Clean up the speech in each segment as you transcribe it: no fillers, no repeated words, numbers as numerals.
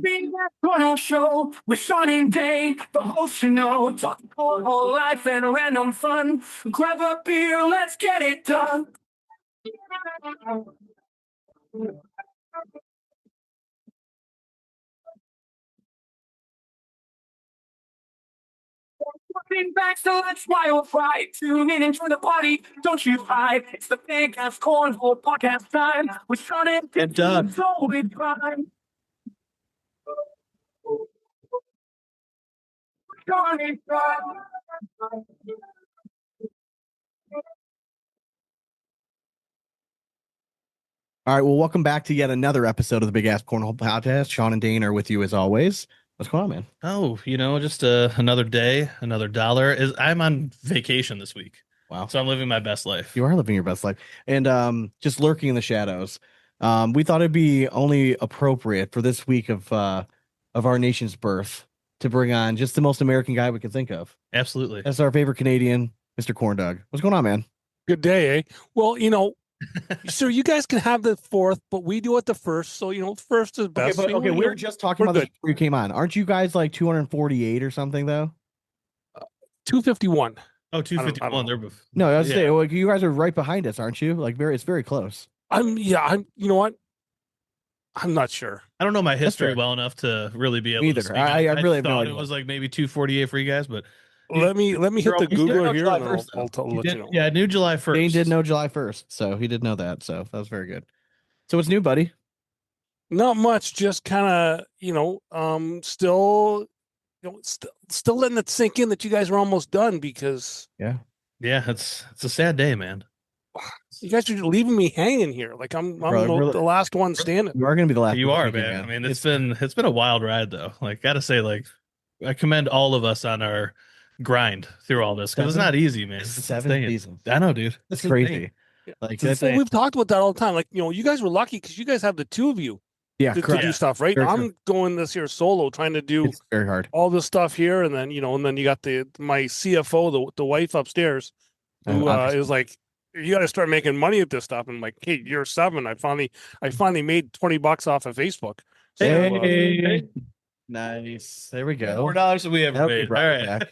Big Cornell Show with Sean and Dave, the host you know, talking whole life and random fun. Grab a beer, let's get it done. Draggin Bags, so let's wild fry. Tune in and join the party. Don't you hide. It's the Big Ass Cornhole podcast time with Sean and Doug. So it's fine. Sean and Doug. All right, well, welcome back to yet another episode of the Big Ass Cornhole Podcast. Sean and Dane are with you as always. What's going on, man? Oh, just another day, another dollar. I'm on vacation this week. Wow. So I'm living my best life. You are living your best life. And just lurking in the shadows. We thought it'd be only appropriate for this week of our nation's birth to bring on just the most American guy we could think of. Absolutely. That's our favorite Canadian, Mr. Corn Dog. What's going on, man? Good day, eh? Well, so you guys can have the fourth, but we do it the first. So, first is best. Okay, we were just talking about this before you came on. Aren't you guys like 248 or something, though? 251. Oh, 251. No, I was saying, well, you guys are right behind us, aren't you? Like, it's very close. You know what? I'm not sure. I don't know my history well enough to really be able to speak. I really have no thought idea. It was like maybe 248 for you guys, but let me hit the Googler here and I'll let you know. Yeah, new July 1st. Dane did know July 1st, so he did know that. So that was very good. So what's new, buddy? Not much, just kind of, still letting it sink in that you guys are almost done because it's a sad day, man. You guys are leaving me hanging here. Like I'm the last one standing. You are going to be the last. You are, man. I mean, it's been a wild ride though. Like, gotta say, like, I commend all of us on our grind through all this because it's not easy, man. It's 7 seasons. I know, dude. That's crazy. Like we've talked about that all the time. Like, you guys were lucky because you guys have the two of you to do stuff, right? I'm going this here solo, trying to do very hard all this stuff here, and then you got my CFO, the wife upstairs, who is like, you got to start making money at this stuff. And I'm like, hey, you're 7. I finally made $20 off of Facebook. So, hey. Nice. There we go. $4 that we ever made. All right.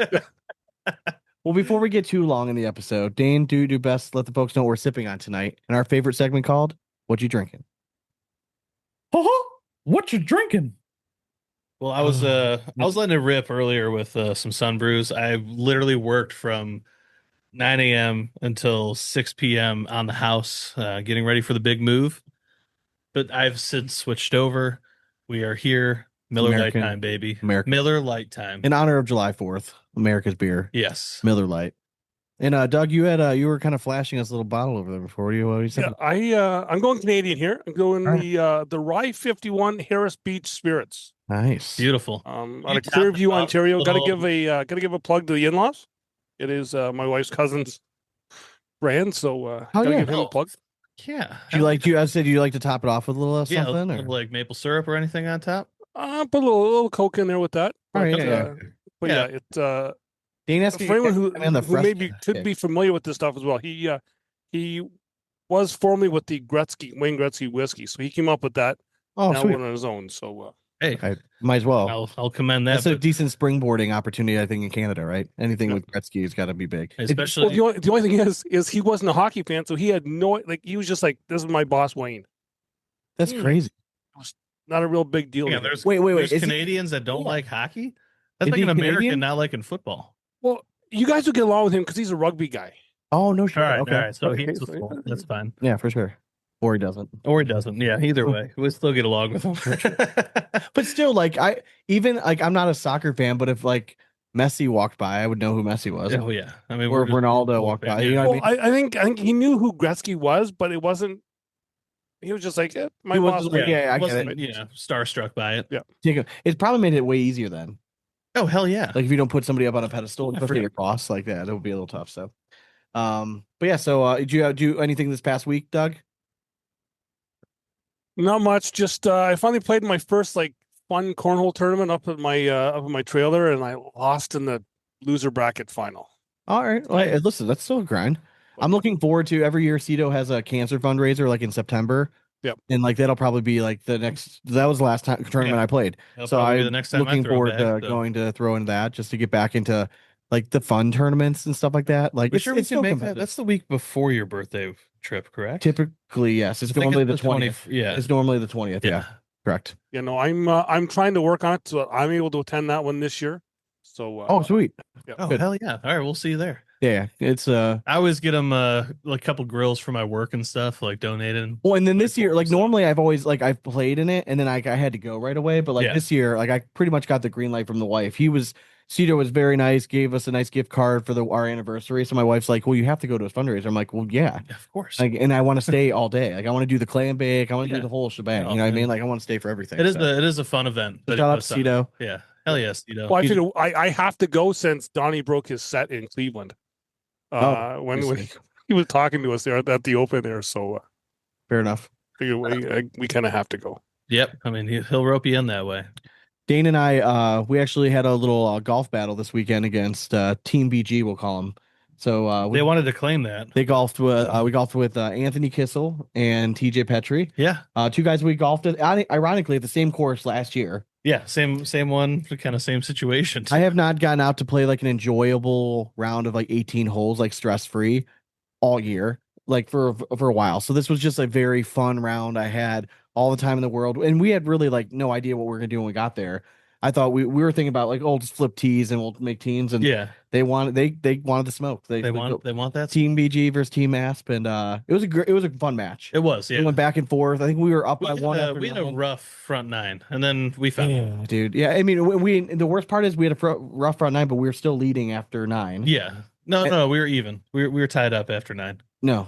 Well, before we get too long in the episode, Dane, do best let the folks know what we're sipping on tonight in our favorite segment called "What You Drinking." What you drinking? Well, I was letting it rip earlier with some sun brews. I literally worked from 9 a.m. until 6 p.m. on the house, getting ready for the big move. But I've since switched over. We are here. Miller Lite time, baby. Miller Lite time. In honor of July 4th, America's beer. Yes. Miller Lite. And Doug, you were kind of flashing us a little bottle over there before. What are you saying? Yeah, I'm going Canadian here. I'm going the Rye 51 Harris Beach Spirits. Nice. Beautiful. Out of Clearview, Ontario. Gotta give a plug to the in-laws. It is my wife's cousin's brand, so gotta give him a plug. Yeah. Do you like to top it off with a little something? Or? Like maple syrup or anything on top? Put a little Coke in there with that. All right, it's for anyone who maybe could be familiar with this stuff as well. He was formerly with the Wayne Gretzky whiskey, so he came up with that. Oh, now sweet. one on his own. So hey, I might as well. I'll commend that. That's a decent springboarding opportunity, I think, in Canada, right? Anything with Gretzky has got to be big. Especially the only thing is he wasn't a hockey fan, so he had he was just like, this is my boss, Wayne. That's crazy. It was not a real big deal. Yeah, there's There's Canadians that don't like hockey. That's like an American not liking football. Well, you guys would get along with him because he's a rugby guy. Oh no, sure. All Okay. right. So he's that's fine. Yeah, for sure. Or he doesn't. Yeah, either way, we'll still get along with him. But still, I'm not a soccer fan, but if Messi walked by, I would know who Messi was. Oh yeah, I mean, or if Ronaldo walked by. You know what I mean? I think he knew who Gretzky was, but it wasn't. He was just like, my boss. I get it. Yeah, starstruck by it. Yeah, it probably made it way easier then. Oh hell yeah! Like if you don't put somebody up on a pedestal, especially your boss like that, it would be a little tough. So, but yeah. So, did you do anything this past week, Doug? Not much. Just I finally played my first fun cornhole tournament up at my trailer, and I lost in the loser bracket final. All right. Well, listen, that's still a grind. I'm looking forward to every year. Cito has a cancer fundraiser in September. Yep. And like that'll probably be like the next. That was the last time tournament I played. That'll So probably be I'm the next time I looking throw forward back, to so. going to throw in that just to get back into like the fun tournaments and stuff like that. Like We sure we it's can still make that. competitive. That's the week before your birthday trip, correct? Typically, yes. It's I think normally it's the 20th. Yeah. It's normally the 20th. Yeah. Correct. You know, I'm trying to work on it so I'm able to attend that one this year. So Oh, sweet. yeah. Oh, Good. hell yeah. All right, we'll see you there. Yeah. It's I always get them like a couple grills for my work and stuff, like donated. well, and then this year, like so. normally I've always like I've played in it and then I had to go right away. But like Yeah. this year, like I pretty much got the green light from the wife. Cedar was very nice, gave us a nice gift card for our anniversary. So my wife's like, well, you have to go to a fundraiser. I'm like, well, yeah. Yeah, of course. Like, and I want to stay all day. Like I want to do the clam bake. I want to Yeah. do the whole shebang. Oh, You know what I man. mean? Like I want to stay for everything. It is so. it is a fun event. So that shout he out puts to on. Cito. Yeah. Hell yeah, Cito. Well, I He's- figure I have to go since Donnie broke his set in Cleveland. When he was talking to us there at the open there, so Fair enough. figure we kind of have to go. Yep. I mean, he'll rope you in that way. Dane and I, we actually had a little golf battle this weekend against Team BG, we'll call them. So They wanted to claim that. they golfed with we golfed with Anthony Kissel and TJ Petrie. Yeah. Two guys we golfed at, ironically at the same course last year. Yeah. Same one, kind of same situation. I have not gotten out to play like an enjoyable round of like 18 holes, like stress free, all year, like for a while. So this was just a very fun round. I had all the time in the world, and we had really like no idea what we were gonna do when we got there. I thought we were thinking about like, oh, just flip tees and we'll make teams, and Yeah. they wanted the smoke. They want that. Team BG versus Team Asp, and it was a fun match. It was. Yeah. It went back and forth. I think we were up by one. We had a rough front nine, and then we found. Yeah, dude. Yeah, I mean, we the worst part is we had a rough front nine, but we were still leading after 9. Yeah. No, we were even. We were tied up after 9. No,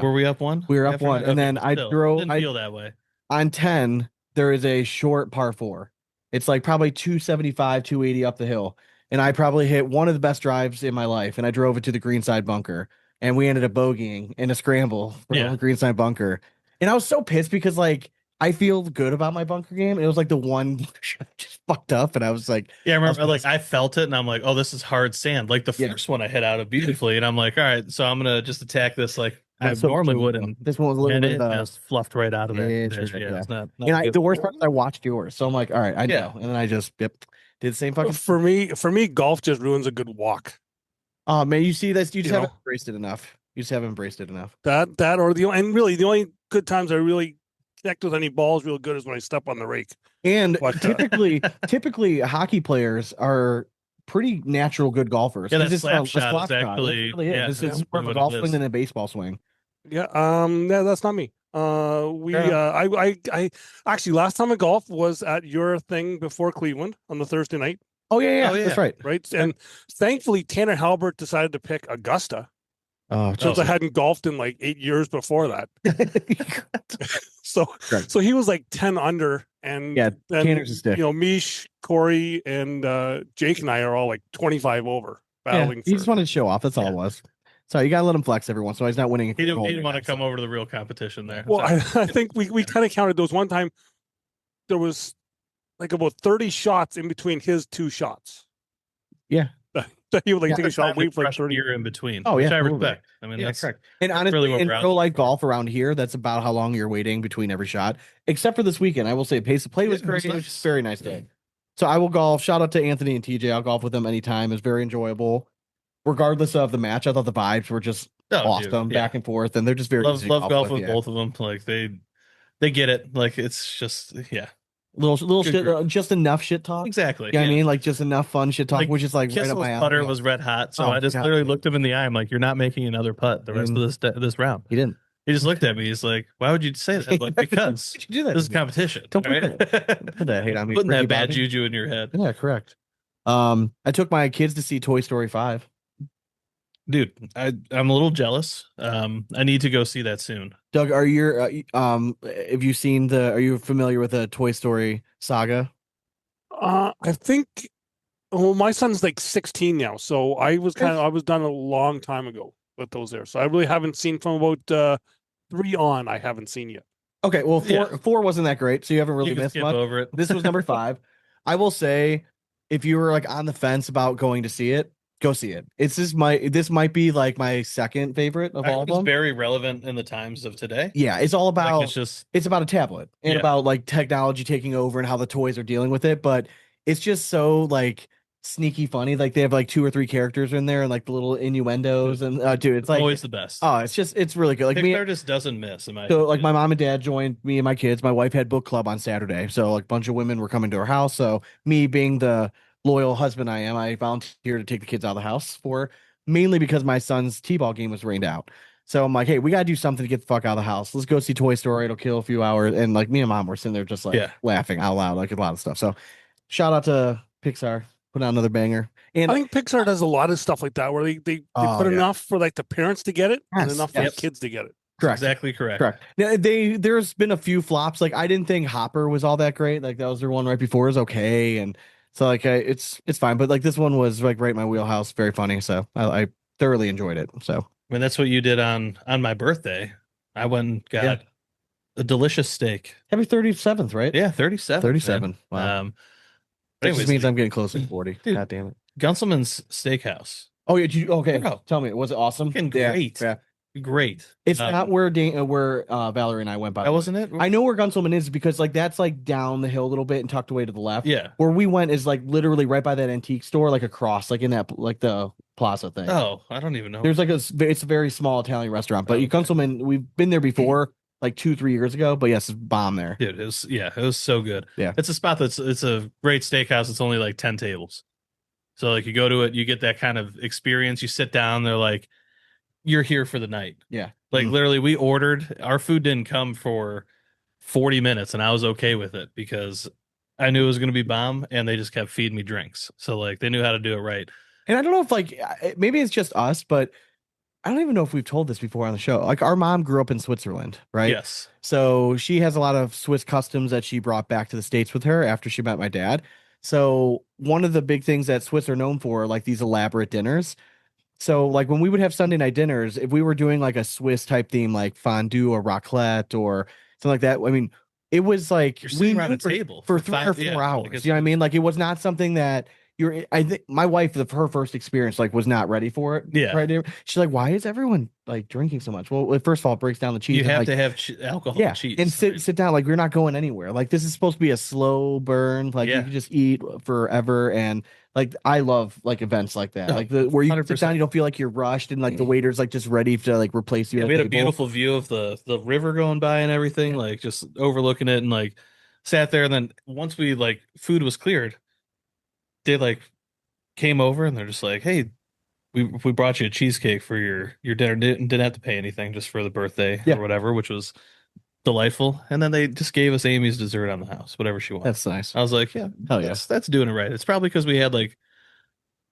Were we up 1? we were up After 1, 9? and then I drove. Didn't feel that way. On 10, there is a short par 4. It's like probably 275, 280 up the hill. And I probably hit one of the best drives in my life. And I drove it to the greenside bunker. And we ended up bogeying in a scramble for the greenside bunker. And I was so pissed because like I feel good about my bunker game. And it was like the one just fucked up. And I was like, yeah, I remember like I felt it and I'm like, oh, this is hard sand. Like the first one I hit out of beautifully. And I'm like, all right, so I'm gonna just attack this like I normally would. And this one was a little bit just fluffed right out of there. It's Yeah, ridiculous. it's not and the worst part is I watched yours. So I'm like, all right, I know. And then I just did the same fucking For me, golf just ruins a good walk. Oh man, you see this? You just You haven't know? embraced it enough. You just haven't embraced it enough. That or the only good times I really connect with any balls real good is when I step on the rake. And But, typically hockey players are pretty natural good golfers. Yeah, that 'Cause it's slap a shot slap is shot. It actually really is. This is more of a what golf it swing is. than a baseball swing. Yeah, that's not me. I actually last time I golfed was at your thing before Cleveland on the Thursday night, Oh yeah, Oh, yeah. that's right. right? And thankfully Tanner Halbert decided to pick Augusta Oh, since I hadn't golfed in like 8 years before that. So Right. so he was like 10 under, and Yeah, then, Tanner's a stick. You know, Mish, Corey, and Jake and I are all like 25 over Yeah, battling. he just wanted to show off. That's all it was. So you gotta let him flex every once in a while. He's not winning. He didn't want to come over to the real competition there. Well, I think we kind of counted those one time. There was like about 30 shots in between his 2 shots. Yeah. That he would like Yeah, take a shot, wait for like fresh 30. year in between. Oh, yeah, which I totally. respect. I mean, Yeah, that's correct. And honestly, really what in we're out real life for. golf around here, that's about how long you're waiting between every shot. Except for this weekend, I will say, pace of play was Yeah, it great. was It was nice. just a very nice day. So I will golf. Shout out to Anthony and TJ. I'll golf with them anytime. It's very enjoyable, regardless of the match. I thought the vibes were just awesome, back and forth, and they're just very easy to love golf with yeah. both of them. Like they get it. Like it's just Little Good shit, group. just enough shit talk. exactly. You know what I mean? Like just enough fun shit talk, Like, which is like right up Kissel's my alley. putter was red hot, so Oh, I just God. literally looked him in the eye. I'm like, "You're not making another putt the rest of this round." He didn't. He just looked at me. He's like, "Why would you say that?" I'm like, because Why'd you do that? this is competition. Don't all right? put that hate on me. Putting Ricky that bad Bobby. juju in your head, Yeah, correct. I took my kids to see Toy Story 5. dude. I'm a little jealous. I need to go see that soon. Doug, are you have you seen are you familiar with the Toy Story saga? I think. Well, my son's like 16 now, so I was done a long time ago with those there. So I really haven't seen from about 3 on. I haven't seen yet. Okay, well, Yeah. four wasn't that great, so you haven't really You can missed skip much. over it. This was number 5. I will say, if you were like on the fence about going to see it, go see it. This might be like my second favorite of I all think of it's them. very relevant in the times of today. Yeah, it's all Like, about it's just it's about a tablet and Yeah. about like technology taking over and how the toys are dealing with it, but it's just so like sneaky funny. Like they have like 2 or 3 characters in there and like the little innuendos and dude, it's like always the best. oh, it's really good. Like Pixar just doesn't miss. In my so like opinion. my mom and dad joined me and my kids. My wife had book club on Saturday, so like a bunch of women were coming to her house. So me being the loyal husband I am, I volunteered to take the kids out of the house for mainly because my son's t-ball game was rained out. So I'm like, hey, we gotta do something to get the fuck out of the house. Let's go see Toy Story. It'll kill a few hours. And like me and mom were sitting there just like Yeah. laughing out loud, like a lot of stuff. So shout out to Pixar, put out another banger. And I think Pixar does a lot of stuff like that where they Oh, put yeah. enough for like the parents to get it and Yes, enough for yes. the kids to get it. correct. Exactly correct. Correct. Yeah, there's been a few flops. Like I didn't think Hopper was all that great. Like that was their one right before is okay, and so like it's fine. But like this one was like right in my wheelhouse, very funny. So I thoroughly enjoyed it. So I mean, that's what you did on my birthday. I went and got a delicious steak. happy 37th, right? Yeah, 37. 37. Wow. But That just anyways, means I'm getting close to 40. Dude. God damn it. Gunselman's Steakhouse. Oh yeah. Okay. Bro. Tell me, was it awesome? Fucking Yeah, great. Yeah. Great. It's not where Valerie and I went by. That wasn't it? I know where Gunselman is because like that's like down the hill a little bit and tucked away to the left. Yeah. Where we went is like literally right by that antique store, like across, like in that like the plaza thing. Oh, I don't even know. There's like it's a very small Italian restaurant, but Oh, okay. Gunselman, we've been there before, like 2-3 years ago. But yes, it's bomb there. Dude, it was so good. Yeah. It's a spot it's a great steakhouse. It's only like 10 tables. So like you go to it, you get that kind of experience. You sit down, they're like, you're here for the night. Yeah. Like literally we ordered, our food didn't come for 40 minutes and I was okay with it because I knew it was going to be bomb and they just kept feeding me drinks. So like they knew how to do it right. And I don't know if like maybe it's just us, but I don't even know if we've told this before on the show. Like our mom grew up in Switzerland, right? Yes. So she has a lot of Swiss customs that she brought back to the States with her after she met my dad. So one of the big things that Swiss are known for are like these elaborate dinners. So like when we would have Sunday night dinners, if we were doing like a Swiss type theme, like fondue or raclette or something like that, I mean, it was like You're sitting around knew a table for for 3 or 4 yeah, hours. like it's- You know what I mean? Like it was not something that I think my wife, her first experience, like was not ready for it. Yeah. Right. She's like, why is everyone like drinking so much? Well, first of all, it breaks down the cheese. You and, have like, to have alcohol yeah, and cheese. and right? sit down. Like we're not going anywhere. Like this is supposed to be a slow burn. Like you Yeah. can just eat forever. And like I love like events like that. Oh, Like where you can sit 100%. down, you don't feel like you're rushed, and like the waiter's like just ready to like replace you. Yeah, at we had the a table. beautiful view of the river going by and everything, like just overlooking it and like sat there. And then once we like food was cleared, they like came over and they're just like, hey, we brought you a cheesecake for your dinner. Didn't have to pay anything just for the birthday Yeah. or whatever, which was delightful. And then they just gave us Amy's dessert on the house, whatever she wanted. That's nice. I was like, yeah, Hell yeah. that's doing it right. It's probably because we had like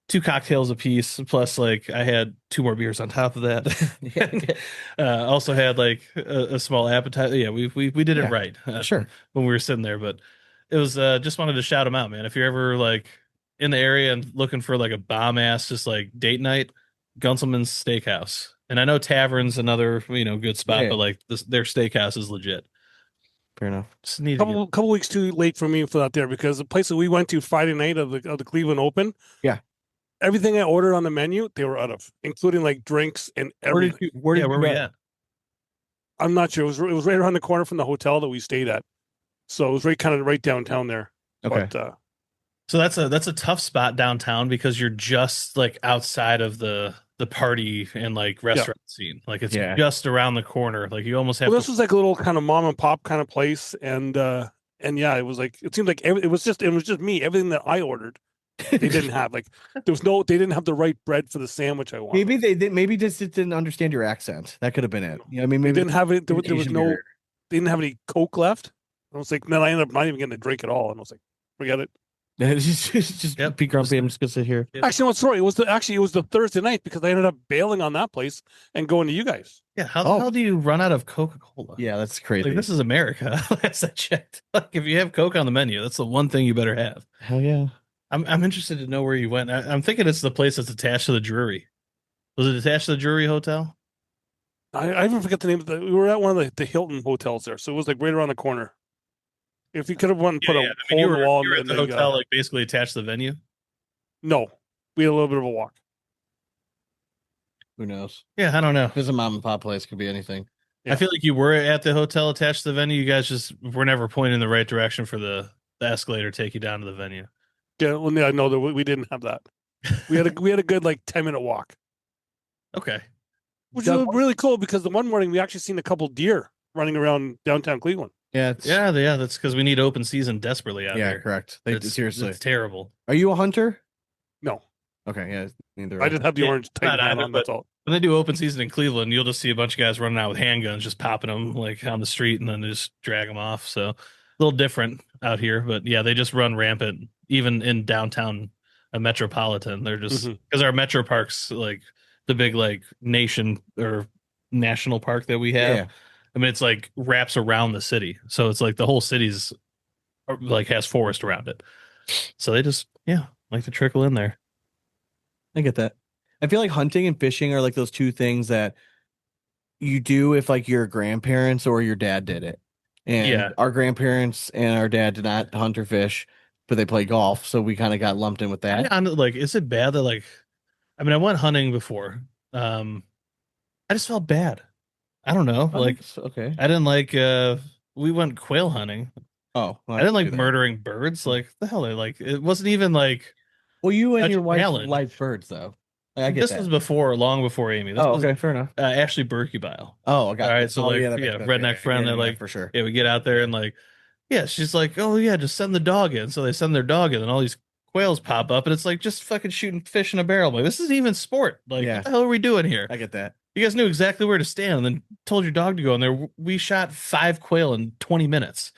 2 cocktails apiece, plus like I had 2 more beers on top of that. Also had like a small appetite. Yeah, we did it Yeah, right. Sure. When we were sitting there, but it was just wanted to shout them out, man. If you're ever like in the area and looking for like a bomb ass just like date night, Gunselman's Steakhouse. And I know Tavern's another good spot, Yeah. but like their steakhouse is legit. Fair enough. Just need to get- Couple weeks too late for me for that there because the place that we went to Friday night of the Cleveland Open. Yeah. Everything I ordered on the menu, they were out of, including like drinks and everything. where were we at? I'm not sure. It was right around the corner from the hotel that we stayed at. So it was right downtown there. Okay. But, So that's a tough spot downtown because you're just like outside of the party and like restaurant scene. Like it's Yeah. just around the corner. Like you almost have well, this to was like a little kind of mom and pop kind of place. And yeah, it was like, it seemed like it was just me. Everything that I ordered, they didn't have. Like they didn't have the right bread for the sandwich I wanted. Maybe maybe just didn't understand your accent. That could have been it. I mean, They maybe didn't have it. There was Asian no, barrier. they didn't have any Coke left. I was like, then I ended up not even getting a drink at all. And I was like, forget it. just Yep. be grumpy. I'm just gonna sit here. Yep. Actually, no, sorry. It was the Thursday night because I ended up bailing on that place and going to you guys. Yeah, how the Oh. hell do you run out of Coca-Cola? Yeah, that's crazy. Like this is America. Last I checked. Like if you have Coke on the menu, that's the one thing you better have. Hell yeah. I'm interested to know where you went. I'm thinking it's the place that's attached to the Drury. Was it attached to the Drury Hotel? I even forget the name of we were at one of the Hilton hotels there, so it was like right around the corner. If you could have went and put a I hole mean, in the wall, you were at and the then, hotel, like basically attached to the venue. no, we had a little bit of a walk. Who knows? Yeah, I don't know. If it's a mom and pop place, could be anything. I feel like you were at the hotel attached to the venue. You guys just were never pointing in the right direction for the escalator to take you down to the venue. Yeah, well, yeah, no, we didn't have that. We had a good like 10-minute walk, Okay. which was really cool because the one morning we actually seen a couple deer running around downtown Cleveland. Yeah, Yeah. That's because we need open season desperately out yeah, here. correct. Seriously, it's terrible. are you a hunter? No, Okay, yeah, neither. I just have the orange not Titan hat either, on. That's all. When they do open season in Cleveland, you'll just see a bunch of guys running out with handguns, just popping them like on the street, and then they just drag them off. So a little different out here, but yeah, they just run rampant even in downtown metropolitan. They're just because our metro parks, like the big like nation or national park that we have. Yeah. I mean, it's like wraps around the city, so it's like the whole city's like has forest around it. So they just like to trickle in there. I get that. I feel like hunting and fishing are like those two things that you do if like your grandparents or your dad did it. And our grandparents and our dad did not hunt or fish, but they play golf, so we kind of got lumped in with that. Like, is it bad that like, I mean, I went hunting before. I just felt bad. I don't know. Like, okay, I didn't like. We went quail hunting. Oh, well, I didn't like murdering birds. Like the hell, like it wasn't even like. Well, you and Such your a wife challenge. like birds, though. I get This that. was before, long before Amy. This was okay, fair enough. Ashley Berkebile. Oh, I got All right, that. so like, that makes sense. redneck friend that like for sure. Yeah, we get out there and like, yeah, she's like, oh yeah, just send the dog in. So they send their dog in, and all these quails pop up, and it's like just fucking shooting fish in a barrel. I'm like, this isn't even sport. Like, Yeah. what the hell are we doing here? I get that. You guys knew exactly where to stand, and then told your dog to go in there. We shot 5 quail in 20 minutes.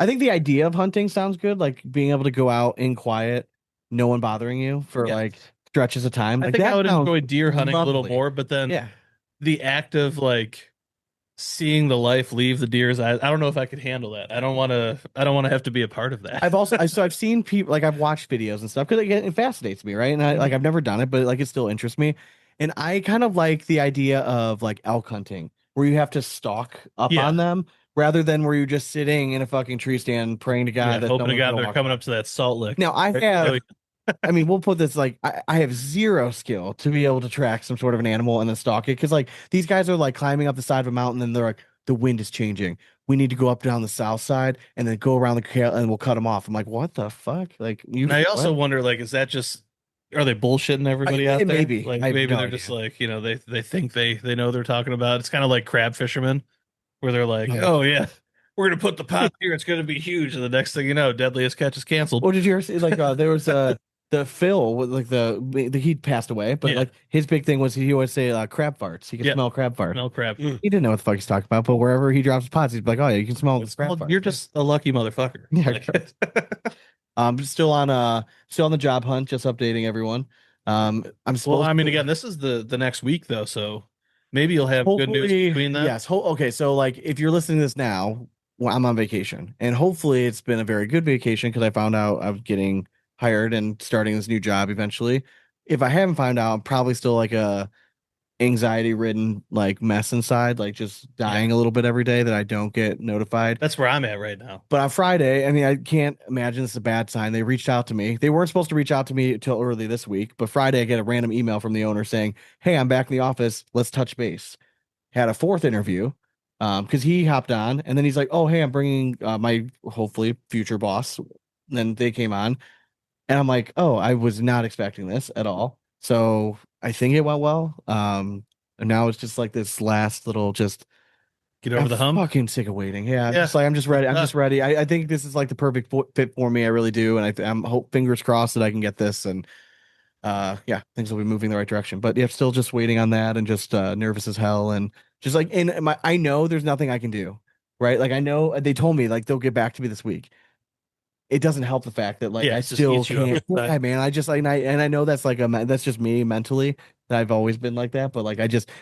I think the idea of hunting sounds good, like being able to go out in quiet, no one bothering you for like stretches of time. I Like think that I would sounds enjoy deer hunting a little lovely. more, but then Yeah. the act of like seeing the life leave the deer's eyes, I don't know if I could handle that. I don't want to have to be a part of that. I've seen people, like I've watched videos and stuff because it fascinates me, right? And I've never done it, but like it still interests me. And I kind of like the idea of like elk hunting where you have to stalk up on them rather than where you're just sitting in a fucking tree stand praying to God that hoping to no God one's they're coming up to that salt lick. Now I have I mean, we'll put this like I have zero skill to be able to track some sort of an animal and then stalk it because like these guys are like climbing up the side of a mountain and they're like, the wind is changing. We need to go up down the south side and then go around the trail and we'll cut them off. I'm like, what the fuck? Like, I also wonder, like, is that just are they bullshitting everybody out there? Maybe. Like maybe they're just like, they think they know what they're talking about. It's kind of like crab fishermen, where they're like, oh yeah, we're gonna put the pot here. It's gonna be huge, and the next thing you know, Deadliest Catch is canceled. What did you ever see? Like, there was the Phil with like he passed away, but like his big thing was he always say crab farts. He could smell crab farts. Smell crab. He didn't know what the fuck he's talking about, but wherever he drops his pots, he's like, oh yeah, you can smell the crab farts. You're just a lucky motherfucker. Yeah. Still on the job hunt, just updating everyone. I'm supposed well, I mean, again, this is the next week though, so maybe you'll have good news between that. Yes. Okay. So like, if you're listening to this now, well, I'm on vacation, and hopefully it's been a very good vacation because I found out I was getting hired and starting this new job eventually. If I haven't found out, I'm probably still like a anxiety ridden like mess inside, like just dying a little bit every day that I don't get notified. That's where I'm at right now. But on Friday, I mean, I can't imagine it's a bad sign. They reached out to me. They weren't supposed to reach out to me until early this week, but Friday I get a random email from the owner saying, hey, I'm back in the office. Let's touch base. Had a fourth interview because he hopped on, and then he's like, oh, hey, I'm bringing my hopefully future boss. And then they came on, and I'm like, oh, I was not expecting this at all. So I think it went well. And now it's just like this last little just get over the hump. Fucking sick of waiting. Yeah. I'm just ready. I'm just ready. I think this is like the perfect fit for me. I really do. And I'm fingers crossed that I can get this. And things will be moving the right direction. But yeah, still just waiting on that and just nervous as hell. And just like I know there's nothing I can do. Right. Like I know they told me like they'll get back to me this week. It doesn't help the fact that like I still can't. Yeah, man. I just like I know that's like that's just me mentally. That I've always been like that. But like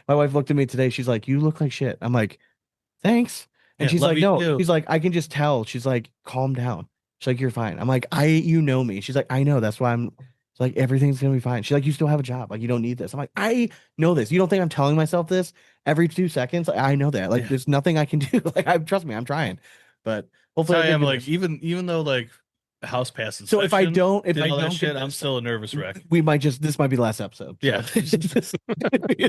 my wife looked at me today. She's like, you look like shit. I'm like, thanks. And she's like, no. She's like, I can just tell. She's like, calm down. She's like, you're fine. I'm like, you know me. She's like, I know. That's why I'm like, everything's gonna be fine. She's like, you still have a job. Like, you don't need this. I'm like, I know this. You don't think I'm telling myself this every 2 seconds? Like, I know that. Like, there's nothing I can do. Like, trust me, I'm trying. But hopefully, I am like even though like house pass So if I inspection, don't, if did I all that don't shit, get I'm this, still a nervous wreck. this might be the last episode. Yeah.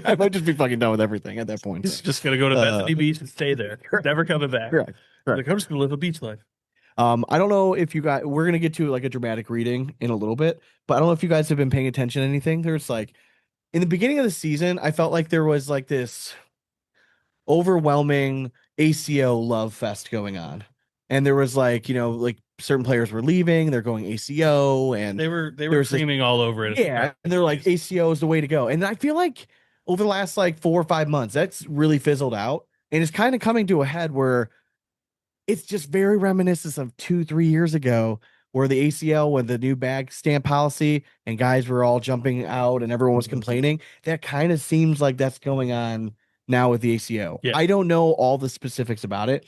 I might just be fucking done with everything at that point. Just gonna go to Bethany Beach and stay there. Never coming back. Correct. Like, I'm just gonna live a beach life. I don't know if you guys, we're gonna get to like a dramatic reading in a little bit, but I don't know if you guys have been paying attention to anything. There's like in the beginning of the season, I felt like there was like this overwhelming ACO love fest going on. And there was like, like certain players were leaving, they're going ACO, and They were there's this- creaming all over it. yeah, and they're like ACO is the way to go. And I feel like over the last like 4 or 5 months, that's really fizzled out, and it's kind of coming to a head where it's just very reminiscent of 2-3 years ago, where the ACL with the new bag stamp policy and guys were all jumping out and everyone was complaining. That kind of seems like that's going on now with the ACO. Yeah. I don't know all the specifics about it.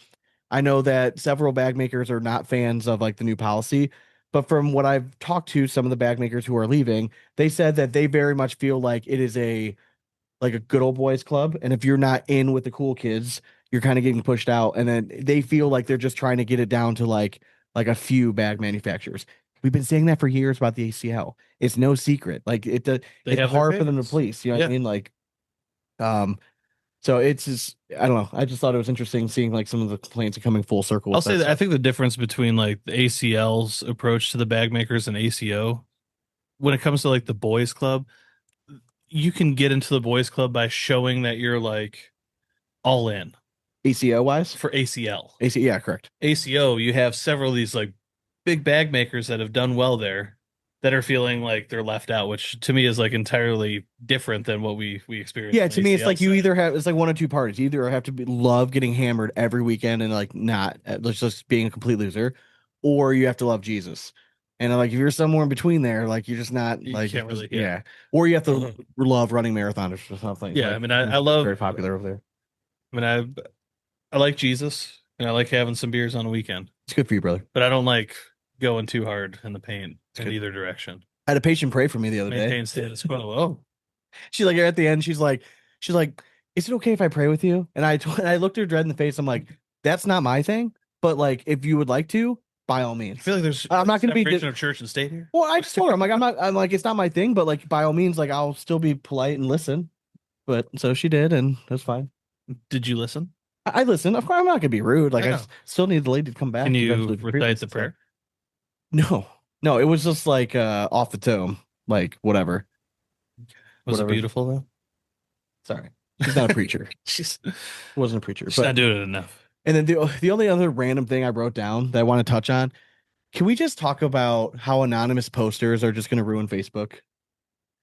I know that several bag makers are not fans of like the new policy, but from what I've talked to some of the bag makers who are leaving, they said that they very much feel like it is a good old boys club, and if you're not in with the cool kids, you're kind of getting pushed out, and then they feel like they're just trying to get it down to like a few bag manufacturers. We've been saying that for years about the ACL. It's no secret. Like it's have hard their for them to favorites. police. You know what I Yeah. mean? Like, so it's just, I don't know. I just thought it was interesting seeing like some of the complaints are coming full circle. I'll with say that I stuff. think the difference between like the ACL's approach to the bag makers and ACO, when it comes to like the boys club, you can get into the boys club by showing that you're like all in ACO wise for ACL. yeah, correct. ACO, you have several of these like big bag makers that have done well there that are feeling like they're left out, which to me is like entirely different than what we experienced. Yeah, on to me, it's ACL like you side. either have, it's like one of two parties. You either have to love getting hammered every weekend and like not just being a complete loser, or you have to love Jesus. And like if you're somewhere in between there, like you're just not You like can't really- yeah. Or you have to love running marathons or something. Yeah, Like, I mean, I love very popular over there. I mean, I like Jesus and I like having some beers on the weekend, It's good for you, brother. but I don't like going too hard in the paint in good. either direction. I had a patient pray for me the other day. Maintain status quo. Oh, She like at the end, she's like, is it okay if I pray with you? And I looked her dead in the face. I'm like, that's not my thing, but like if you would like to, by all means. I feel like there's I'm not gonna be separation of church and state here. Well, I just told her, I'm like, it's not my thing, but like by all means, like I'll still be polite and listen. But so she did, and that's fine. Did you listen? I listened. Of course, I'm not gonna be rude. Like I I know. still need the lady to come back. Can you eventually for recite treatments the and prayer? stuff. No, it was just like off the tome, like whatever. Was Whatever. it beautiful though? Sorry, she's not a preacher. She's Wasn't a preacher. she's But not doing it enough. and then the only other random thing I wrote down that I want to touch on. Can we just talk about how anonymous posters are just going to ruin Facebook?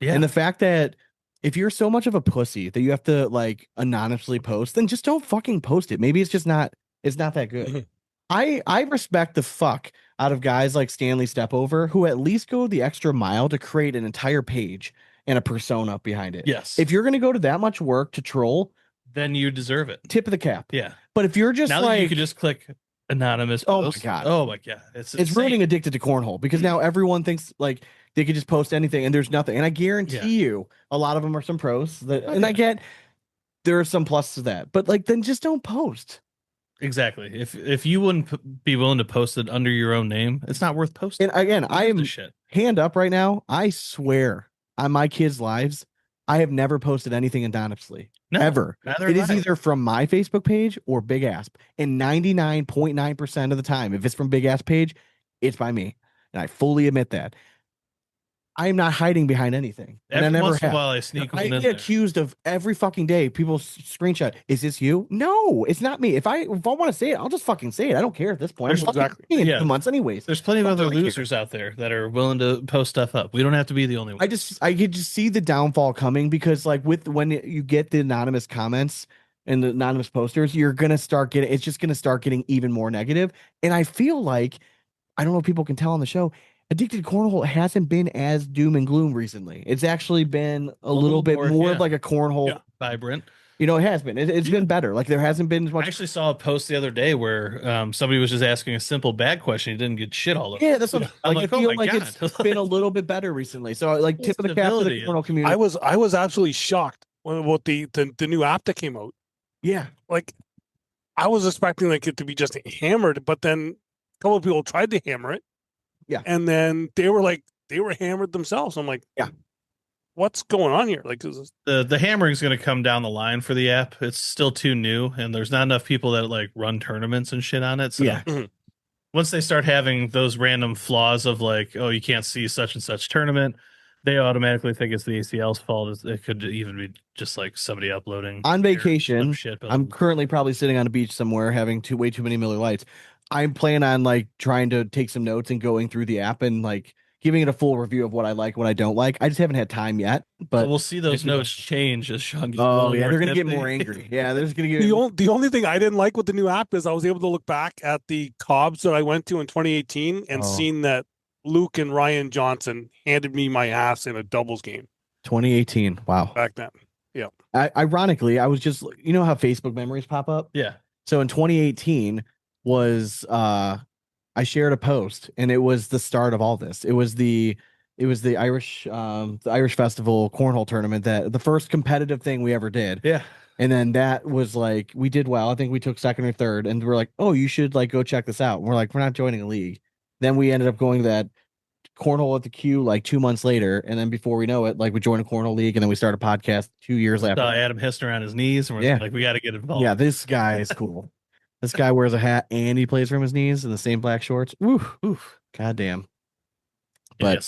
Yeah. And the fact that if you're so much of a pussy that you have to like anonymously post, then just don't fucking post it. Maybe it's not that good. I respect the fuck out of guys like Stanley Stepover who at least go the extra mile to create an entire page and a persona behind it. Yes. If you're going to go to that much work to troll, then you deserve it. tip of the cap. Yeah. But if you're just Now that like, you could just click anonymous. Oh my post. God. Oh my God. It's it's ruining Addicted to Cornhole because now everyone thinks like they could just post anything and there's nothing. And I guarantee you a lot of them are some pros that, and I get there are some pluses to that, but like then just don't post. Exactly. If you wouldn't be willing to post it under your own name, it's not worth posting. And again, I am shit. hand up right now. I swear on my kids' lives, I have never posted anything anonymously. No, ever. neither It have is I. either from my Facebook page or Big Asp. And 99.9% of the time, if it's from Big Asp page, it's by me. And I fully admit that. I'm not hiding behind anything. And I Every never once in a have. while, I sneak I one in get there. accused of every fucking day. People screenshot. Is this you? No, it's not me. If I want to say it, I'll just fucking say it. I don't care at this point. I'm Exactly. in Yeah. 2 months anyways. There's plenty of Don't other really care. losers out there that are willing to post stuff up. We don't have to be the only one. I could just see the downfall coming because like when you get the anonymous comments and the anonymous posters, you're gonna start getting, it's just gonna start getting even more negative. And I feel like, I don't know if people can tell on the show, Addicted to Cornhole hasn't been as doom and gloom recently. It's actually been a little bit more of like a cornhole. Vibrant. You know, it has been. It's been better. Like there hasn't been as I much. actually saw a post the other day where somebody was just asking a simple bag question. He didn't get shit all over. Yeah, that's what I'm like, like, I feel oh my like God. it's been a little bit better recently. So like tip of the cap to the Stability. cornhole community. I was absolutely shocked about the new app that came out. Yeah. Like I was expecting like it to be just hammered, but then a couple of people tried to hammer it. Yeah. And then they were hammered themselves. I'm like, yeah, what's going on here? Like, the hammering is going to come down the line for the app. It's still too new, and there's not enough people that like run tournaments and shit on it. So yeah. once they start having those random flaws of like, oh, you can't see such and such tournament, they automatically think it's the ACL's fault. It could even be just like somebody uploading On vacation. shit. I'm currently probably sitting on a beach somewhere having way too many Miller Lights. I'm planning on like trying to take some notes and going through the app and like giving it a full review of what I like, what I don't like. I just haven't had time yet, but we'll see those notes change as Sean gets oh yeah, they're gonna get more angry. Yeah, they're just gonna get the only thing I didn't like with the new app is I was able to look back at the Coombs that I went to in 2018 and seen that Luke and Ryan Johnson handed me my ass in a doubles game. 2018. Wow. Back then. Yeah. Ironically, I was just, you know how Facebook memories pop up? Yeah. So in 2018 was I shared a post and it was the start of all this. It was the Irish Festival cornhole tournament, that the first competitive thing we ever did. Yeah. And then that was like, we did well. I think we took second or third, and we're like, oh, you should like go check this out. And we're like, we're not joining a league. Then we ended up going to that cornhole at the Q like 2 months later, and then before we know it, like we joined a cornhole league, and then we started a podcast 2 years after. Adam Hissner on his knees, and we're like, we got to get involved. Yeah, this guy is cool. This guy wears a hat and he plays from his knees in the same black shorts. Oof. Goddamn. But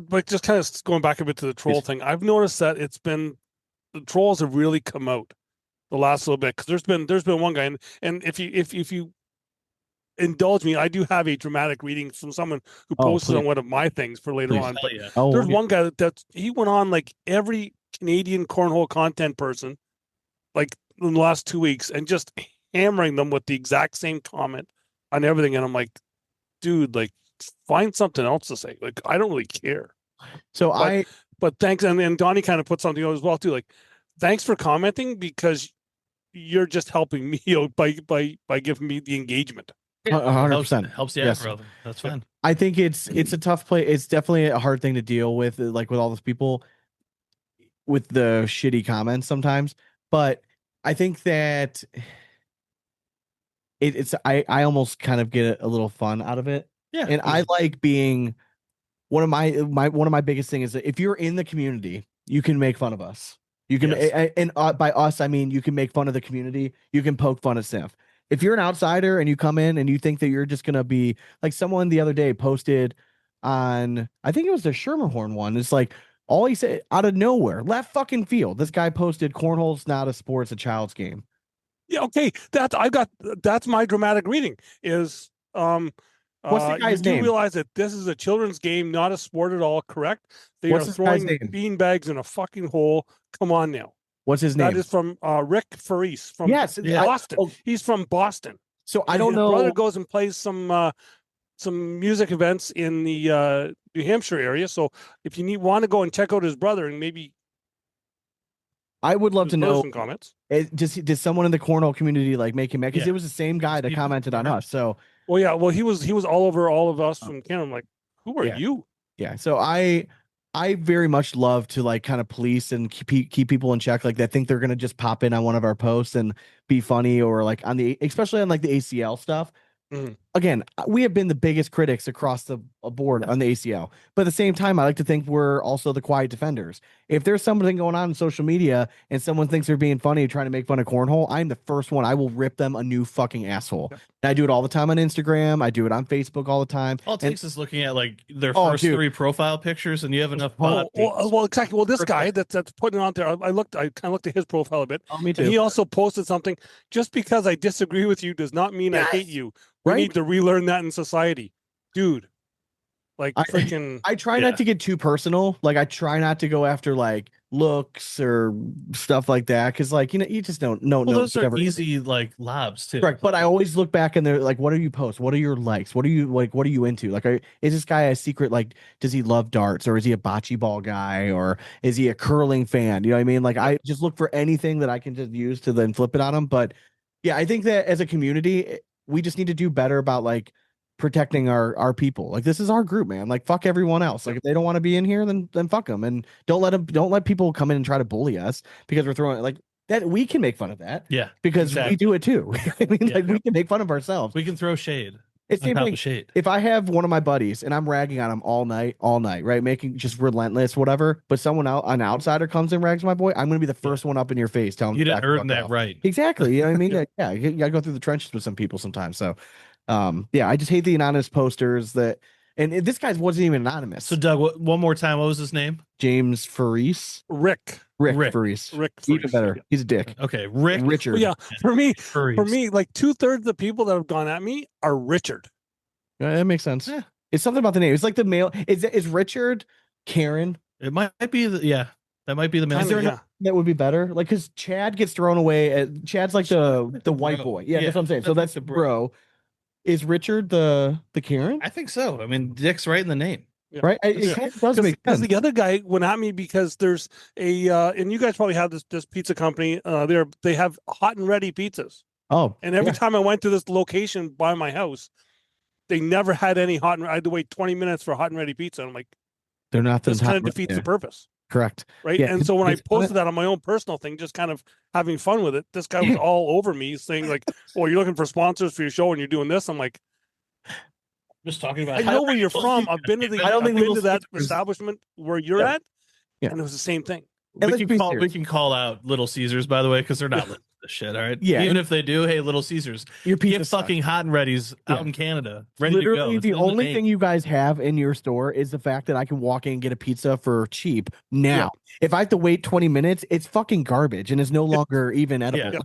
but just kind of going back a bit to the troll thing, I've noticed that the trolls have really come out the last little bit, because there's been one guy, and if you indulge me, I do have a dramatic reading from someone who posted on one of my things for later on. But there's one guy that he went on like every Canadian cornhole content person, like in the last 2 weeks, and just hammering them with the exact same comment on everything. And I'm like, dude, like, find something else to say. Like, I don't really care. So but thanks. And Donnie kind of put something out as well too. Like, thanks for commenting, because you're just helping me out by giving me the engagement. 100% helps the algorithm. That's fine. I think it's a tough play. It's definitely a hard thing to deal with, like with all those people with the shitty comments sometimes. But I think that I almost kind of get a little fun out of it. Yeah. And I like being one of my biggest thing is that if you're in the community, you can make fun of us. You can, and by us, I mean, you can make fun of the community. You can poke fun at Sif. If you're an outsider and you come in and you think that you're just going to be like, someone the other day posted on, I think it was the Schermerhorn one. It's like, all he said out of nowhere, left fucking field, this guy posted, cornhole's not a sport, it's a child's game. Yeah. Okay. That's my dramatic reading is, what's the guy's name? You realize that this is a children's game, not a sport at all, correct? They What's are this throwing guy's name? bean bags in a fucking hole. Come on now. What's his name? That is from Rick Faris from Boston. He's from Boston. So I don't know. His brother goes and plays some music events in the New Hampshire area. So if you want to go and check out his brother, and maybe I would love to know some comments. Did someone in the cornhole community like make him mad? Because it was the same guy that commented on us. So he was all over all of us from Canada. I'm like, who are you? Yeah. So I very much love to like kind of police and keep people in check, like that think they're gonna just pop in on one of our posts and be funny, or like especially on like the ACL stuff. Again, we have been the biggest critics across the board on the ACL, but at the same time, I like to think we're also the quiet defenders. If there's something going on in social media and someone thinks they're being funny, trying to make fun of cornhole, I'm the first one. I will rip them a new fucking asshole. And I do it all the time on Instagram. I do it on Facebook all the time. All it takes is looking at like their first 3 profile pictures, and you have enough. Well, exactly. Well, this guy that's putting it on there, I kind of looked at his profile a bit. Oh, me too. And he also posted something. Just because I disagree with you does not mean I hate you. We need to relearn that in society, dude. Like, freaking. I try not to get too personal. Like, I try not to go after like looks or stuff like that, because like, you just don't know. Those are easy like lobs too. Correct. But I always look back and they're like, what do you post? What are your likes? What are you like? What are you into? Like, is this guy a secret? Like, does he love darts, or is he a bocce ball guy, or is he a curling fan? You know what I mean? Like, I just look for anything that I can just use to then flip it on him. But yeah, I think that as a community, we just need to do better about like protecting our people. Like, this is our group, man. Like, fuck everyone else. Like, if they don't want to be in here, then fuck them, and don't let people come in and try to bully us because we're throwing like that. We can make fun of that, yeah, because we do it too. I mean, like, we can make fun of ourselves. We can throw shade. It's On same top thing. of shade. If I have one of my buddies and I'm ragging on him all night, right, making just relentless, whatever, but someone out, an outsider comes and rags my boy, I'm gonna be the first one up in your face telling him You to didn't back the earn fuck that off. right. Exactly. You know what I mean? Yeah, you gotta go through the trenches with some people sometimes. So, yeah, I just hate the anonymous posters that, and this guy wasn't even anonymous. So Doug, one more time, what was his name? James Faris, Rick Rick Faris, even Faris, better. yeah. He's a dick. Okay, Rick. Richard. Well, yeah, for me, Furries. like 2/3 of the people that have gone at me are Richard. That makes sense. Yeah. It's something about the name. It's like the male. Is Richard Karen? It might be that might be the Is male. there yeah. another that would be better? Like, because Chad gets thrown away. Chad's like the white bro. boy. Yeah, Yeah, that's what I'm saying. So that's that's the the bro. Is Richard the Karen? I think so. I mean, Dick's right in the name. Yeah. Right? It kind of does make Because sense. the other guy went at me because there's a and you guys probably have this pizza company. They have hot and ready pizzas. Oh, And every yeah. time I went to this location by my house, they never had any hot and I had to wait 20 minutes for hot and ready pizza. I'm like, They're not the this kind of top- defeats yeah, the purpose. correct. Right. Yeah, And so when I it's on posted that on my own personal thing, just kind of having fun with it, this guy was all over me saying like, oh, you're looking for sponsors for your show and you're doing this. I'm like, Just talking about. I know where you're from. I've been to I don't think I've been Little to that Caesars- establishment where you're Yeah. at. Yeah. And it was the same thing. And We let's can be call serious. out Little Caesars, by the way, because they're not listening to this shit. All right. Yeah, Even and- if they do, hey, Little Caesars, Your pizza get sucks. fucking hot and ready's out Yeah. in Canada, ready Literally, to go. It's the in only name. thing you guys have in your store is the fact that I can walk in and get a pizza for cheap now. If I have to wait 20 minutes, it's fucking garbage and it's no longer even edible.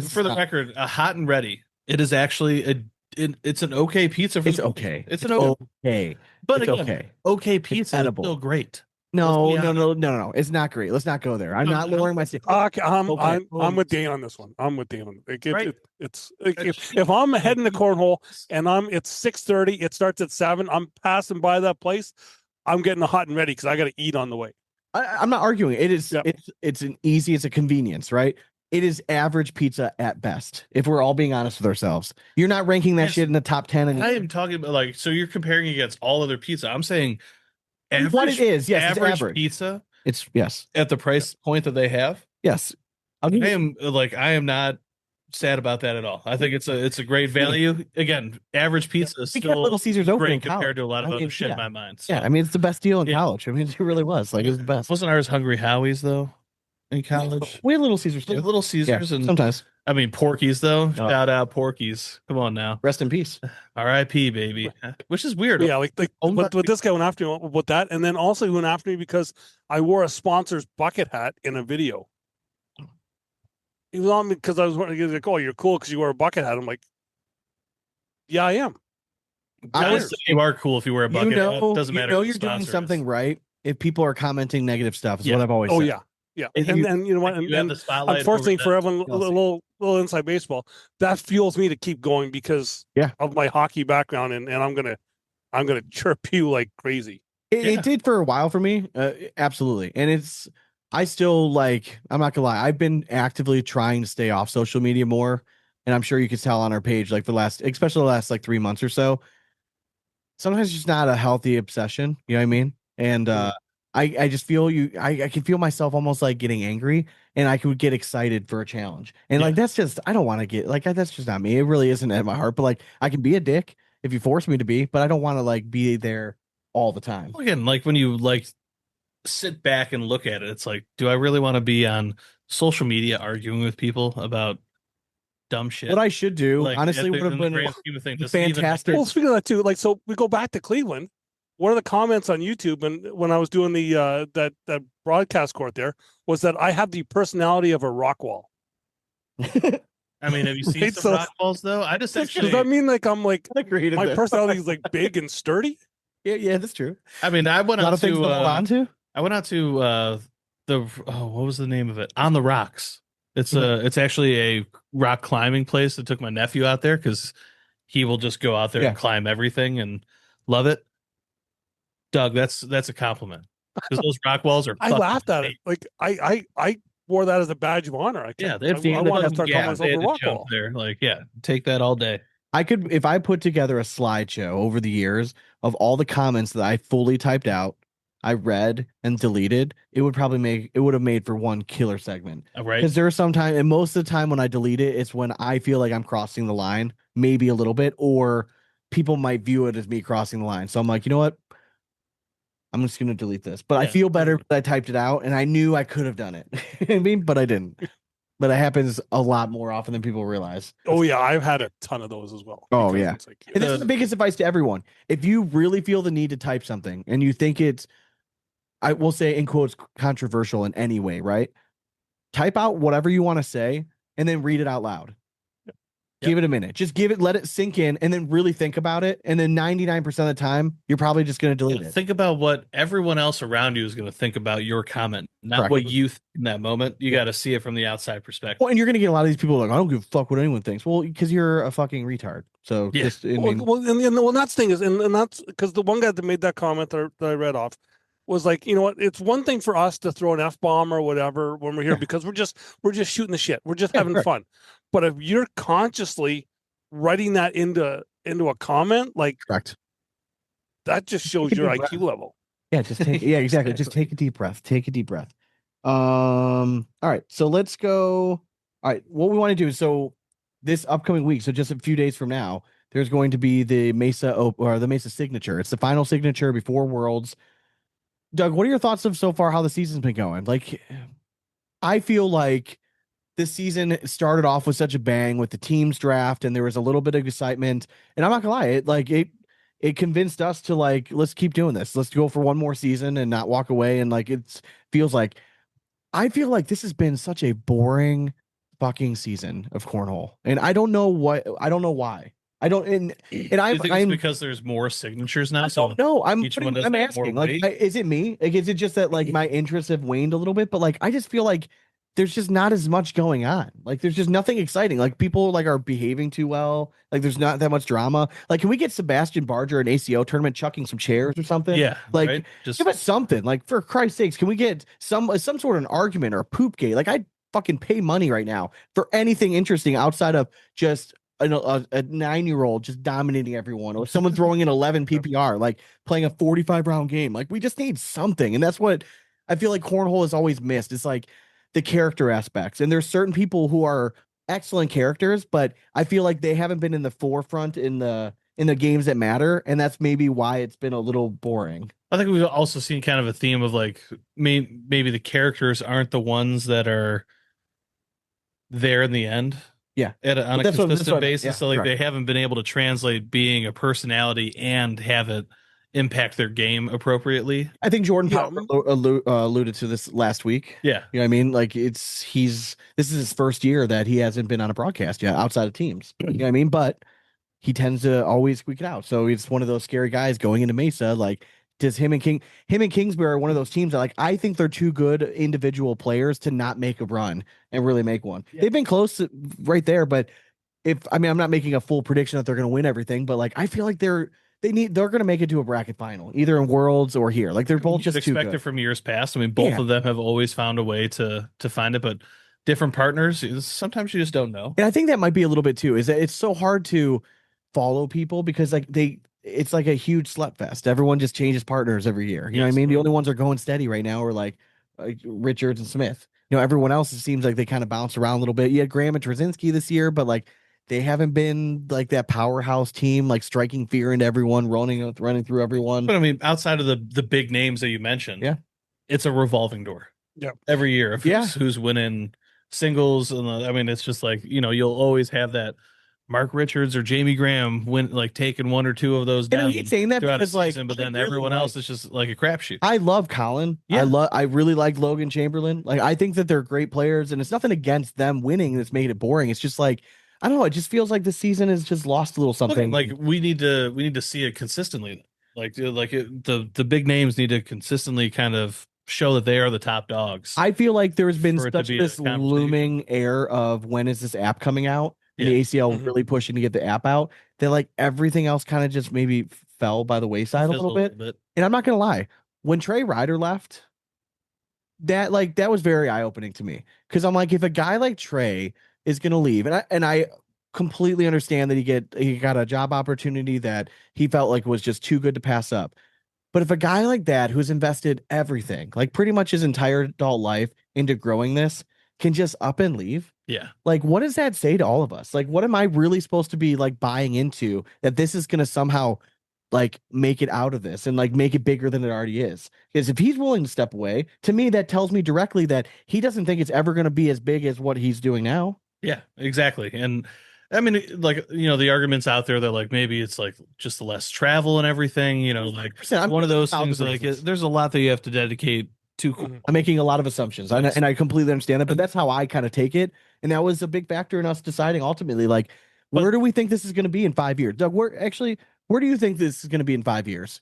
For the record, a hot and ready, it is actually it's an okay pizza. For It's the- okay. It's an okay, okay. but It's again, okay. pizza is edible. still great. No, Let's be no. It's not great. Let's not go there. I'm No, not no. lowering my standards. Okay, I'm Okay. with Dane on this one. I'm with Dane on it. Right. It's like, if I'm heading to cornhole and it's 6:30, it starts at 7. I'm passing by that place. I'm getting the hot and ready because I got to eat on the way. I'm not arguing. It is. Yeah. It's a convenience, right? It is average pizza at best. If we're all being honest with ourselves, you're not ranking that Yes. shit in the top 10. And I am talking about like, so you're comparing against all other pizza. I'm saying average, what it is, yes, it's average. pizza It's yes, at the price point that they have. yes. I'll give I you- am not sad about that at all. I think it's a great value. Again, average pizza is We kept still Little Caesars open in great compared college. to a lot of I mean, other shit yeah. in my mind. So. Yeah, I mean it's the best deal in Yeah. college. I mean it really was. Like it was the best. Wasn't ours Hungry Howie's though in college? We had Little Caesars too. Little Caesars and Sometimes. I mean Porky's though. Shout out Porky's. Come on now. Rest in peace. R.I.P. baby. Which is weird. Yeah, like Oh, but this guy went after me with that, and then also he went after me because I wore a sponsor's bucket hat in a video. He was on me because I was wearing. He was like, "Oh, you're cool because you wear a bucket hat." I'm like, "Yeah, I am." Honestly, you are cool if you wear a bucket. hat. Doesn't matter. who You're the doing sponsor something is. right if people are commenting negative stuff. Is Yeah. what I've always Oh said. yeah. And And you know what? Like, you have And the spotlight unfortunately over for that. everyone, a little inside baseball, that fuels me to keep going because Yeah. of my hockey background, and I'm gonna chirp you like crazy. It did for a while for me. Absolutely. And I still I'm not gonna lie. I've been actively trying to stay off social media more. And I'm sure you could tell on our page, like especially the last like 3 months or so. Sometimes it's just not a healthy obsession. You know what I mean? And I just feel I can feel myself almost like getting angry and I could get excited for a challenge. And like that's just I don't want to get that's just not me. It really isn't at my heart. But like I can be a dick if you force me to be, but I don't want to like be there all the time. Again, like when you like sit back and look at it, it's like, do I really want to be on social media arguing with people about dumb shit? What I should do, Like, honestly, in would have the been grand scheme of things, this is even- fantastic. Well, speaking of that too, like so we go back to Cleveland. One of the comments on YouTube and when I was doing the that broadcast court there was that I have the personality of a rock wall. I mean, have you seen Right, some so- rock walls though? I just actually, Does that mean like I'm like I agree to my that. personality is like big and sturdy? Yeah, that's true. I mean, I went A lot out of things to to hold on to. I went out to what was the name of it? On the Rocks. It's actually a rock climbing place. I took my nephew out there because he will just go out there and climb everything and love it. Doug, that's a compliment because those rock walls are. I laughed at it. Like I wore that as a badge of honor. I Yeah, I, they have I want to start calling myself a rock jump wall. there. Like, yeah, take that all day. I could, if I put together a slideshow over the years of all the comments that I fully typed out, I read and deleted, it would have made for one killer segment. Right? Because there are some time, and most of the time when I delete it, it's when I feel like I'm crossing the line, maybe a little bit, or people might view it as me crossing the line. So I'm like, you know what? I'm just gonna delete this. But I Yeah. feel better that I typed it out, and I knew I could have done it. I mean, but I didn't. But it happens a lot more often than people realize. Oh yeah, I've had a ton of those as well. Oh, because yeah. it's like, And this is the biggest advice to everyone. If you really feel the need to type something and you think it's, I will say in quotes, controversial in any way, right? Type out whatever you want to say and then read it out loud. Give it a minute. Just let it sink in, and then really think about it. And then 99% of the time, you're probably just going to delete it. Think about what everyone else around you is going to think about your comment, not Correct. what you think in that moment. You got to see it from the outside perspective. Well, and you're going to get a lot of these people like, I don't give a fuck what anyone thinks. Well, because you're a fucking retard. So Yeah. just, I mean, well, that's the thing is, and that's because the one guy that made that comment that I read off was like, you know what? It's one thing for us to throw an F-bomb or whatever when we're here because we're just shooting the shit. We're just having fun. But if you're consciously writing that into a comment, like correct. that just shows your IQ level. Yeah, just take exactly. Just take a deep breath. Take a deep breath. All right. So let's go. All right. What we want to do is so this upcoming week, so just a few days from now, there's going to be the Mesa or the Mesa signature. It's the final signature before Worlds. Doug, what are your thoughts of so far how the season's been going? Like, I feel like this season started off with such a bang with the teams draft, and there was a little bit of excitement. And I'm not gonna lie, it convinced us to like, let's keep doing this. Let's go for one more season and not walk away. And like, I feel like this has been such a boring fucking season of cornhole. And I don't know why. I don't, and I'm because there's more signatures now. So no, I'm asking, like, weight? is it me? Like, is it just that like my interests have waned a little bit? But like, I just feel like there's just not as much going on. Like, there's just nothing exciting. Like, people like are behaving too well. Like, there's not that much drama. Like, can we get Sebastian Barger an ACO tournament chucking some chairs or something? Yeah, like right? Just give us something. Like, for Christ's sakes, can we get some sort of an argument or a poop gate? Like, I'd fucking pay money right now for anything interesting outside of just a 9-year-old just dominating everyone, or someone throwing in 11 PPR, like playing a 45 round game. Like, we just need something. And that's what I feel like cornhole has always missed. It's like the character aspects. And there's certain people who are excellent characters, but I feel like they haven't been in the forefront in the games that matter. And that's maybe why it's been a little boring. I think we've also seen kind of a theme of like maybe the characters aren't the ones that are there in the end. Yeah. On a consistent basis. Yeah, so like correct. they haven't been able to translate being a personality and have it impact their game appropriately. I think Jordan Power alluded to this last week. Yeah. You know what I mean? Like, this is his first year that he hasn't been on a broadcast yet outside of teams. You know what I mean? But he tends to always squeak it out. So he's one of those scary guys going into Mesa. Like, does him and Kingsbury are one of those teams that, like, I think they're too good individual players to not make a run and really make one. Yeah. They've been close right there, but I'm not making a full prediction that they're going to win everything, but like, I feel like they're going to make it to a bracket final, either in Worlds or here. Like, they're both just too good. Expected from years past. I mean, both of them have always found a way to find it, but different partners, sometimes you just don't know. And I think that might be a little bit too, is that it's so hard to follow people because like it's like a huge slut fest. Everyone just changes partners every year. You know what I mean? The only ones that are going steady right now are like Richards and Smith. You know, everyone else, it seems like they kind of bounce around a little bit. You had Graham and Trzynski this year, but like they haven't been like that powerhouse team, like striking fear into everyone, running through everyone. But I mean, outside of the big names that you mentioned, yeah, it's a revolving door. Yeah, every year of who's winning singles, and I mean, it's just like, you know, you'll always have that Mark Richards or Jamie Graham taking one or two of those down. And I hate saying that because season, but then everyone else is just like a crapshoot. I love Colin. Yeah. I really like Logan Chamberlain. Like, I think that they're great players, and it's nothing against them winning that's made it boring. It's just like, I don't know. It just feels like the season has just lost a little something. Like, we need to see it consistently. The big names need to consistently kind of show that they are the top dogs. I feel like there's been such this looming air of when is this app coming out? And the ACL really pushing to get the app out. That like everything else kind of just maybe fell by the wayside a little bit. And I'm not gonna lie, when Trey Ryder left, that was very eye-opening to me. Because I'm like, if a guy like Trey is gonna leave, and I completely understand that he got a job opportunity that he felt like was just too good to pass up. But if a guy like that, who's invested everything, like pretty much his entire adult life into growing this, can just up and leave. Yeah. Like, what does that say to all of us? Like, what am I really supposed to be like buying into that this is going to somehow like make it out of this and like make it bigger than it already is? Because if he's willing to step away, to me, that tells me directly that he doesn't think it's ever going to be as big as what he's doing now. Yeah, exactly. And I mean, like, the arguments out there that like maybe it's like just the less travel and everything, like I'm one of those thousands things, of like reasons. there's a lot that you have to dedicate to. I'm making a lot of assumptions, and I completely understand that, but that's how I kind of take it. And that was a big factor in us deciding ultimately, like, where do we think this is going to be in 5 years? Doug, where do you think this is going to be in 5 years?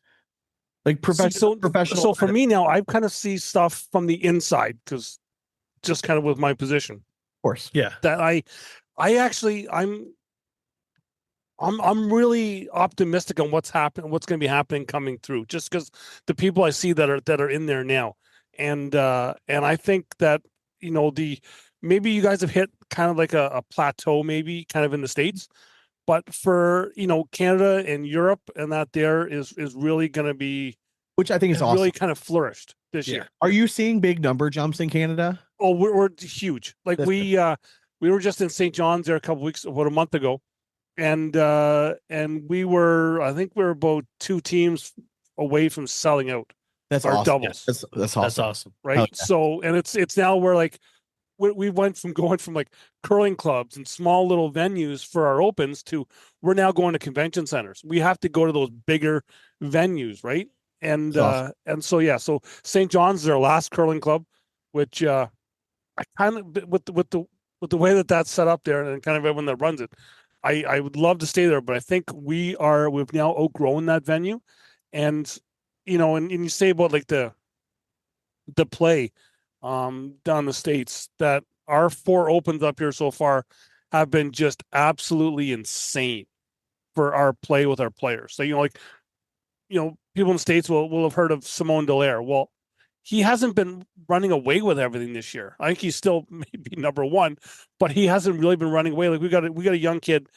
Like professional. So for me now, I kind of see stuff from the inside because just kind of with my position, Of course. Yeah. that I'm really optimistic on what's going to be happening coming through, just because the people I see that are in there now, and I think that maybe you guys have hit kind of like a plateau, maybe kind of in the States, but for Canada and Europe and that there is really going to be, Which I think is awesome. really kind of flourished this year. Are you seeing big number jumps in Canada? Oh, we're huge. Like we were just in St. John's there about a month ago. And I think we're about 2 teams away from selling out. That's our awesome. doubles. That's awesome. That's awesome. Right. Yeah. So, and it's now we're like, we went from going from like curling clubs and small little venues for our opens to we're now going to convention centers. We have to go to those bigger venues. Right. And, awesome. And so, yeah, so St. John's is our last curling club, which, I kind of, with the way that's set up there and kind of everyone that runs it, I would love to stay there, but I think we've now outgrown that venue. And, and you say about like the play down the States, that our 4 opens up here so far have been just absolutely insane for our play with our players. So, people in the States will have heard of Simone Dallaire. Well, he hasn't been running away with everything this year. I think he's still maybe number 1, but he hasn't really been running away. Like we got a young kid,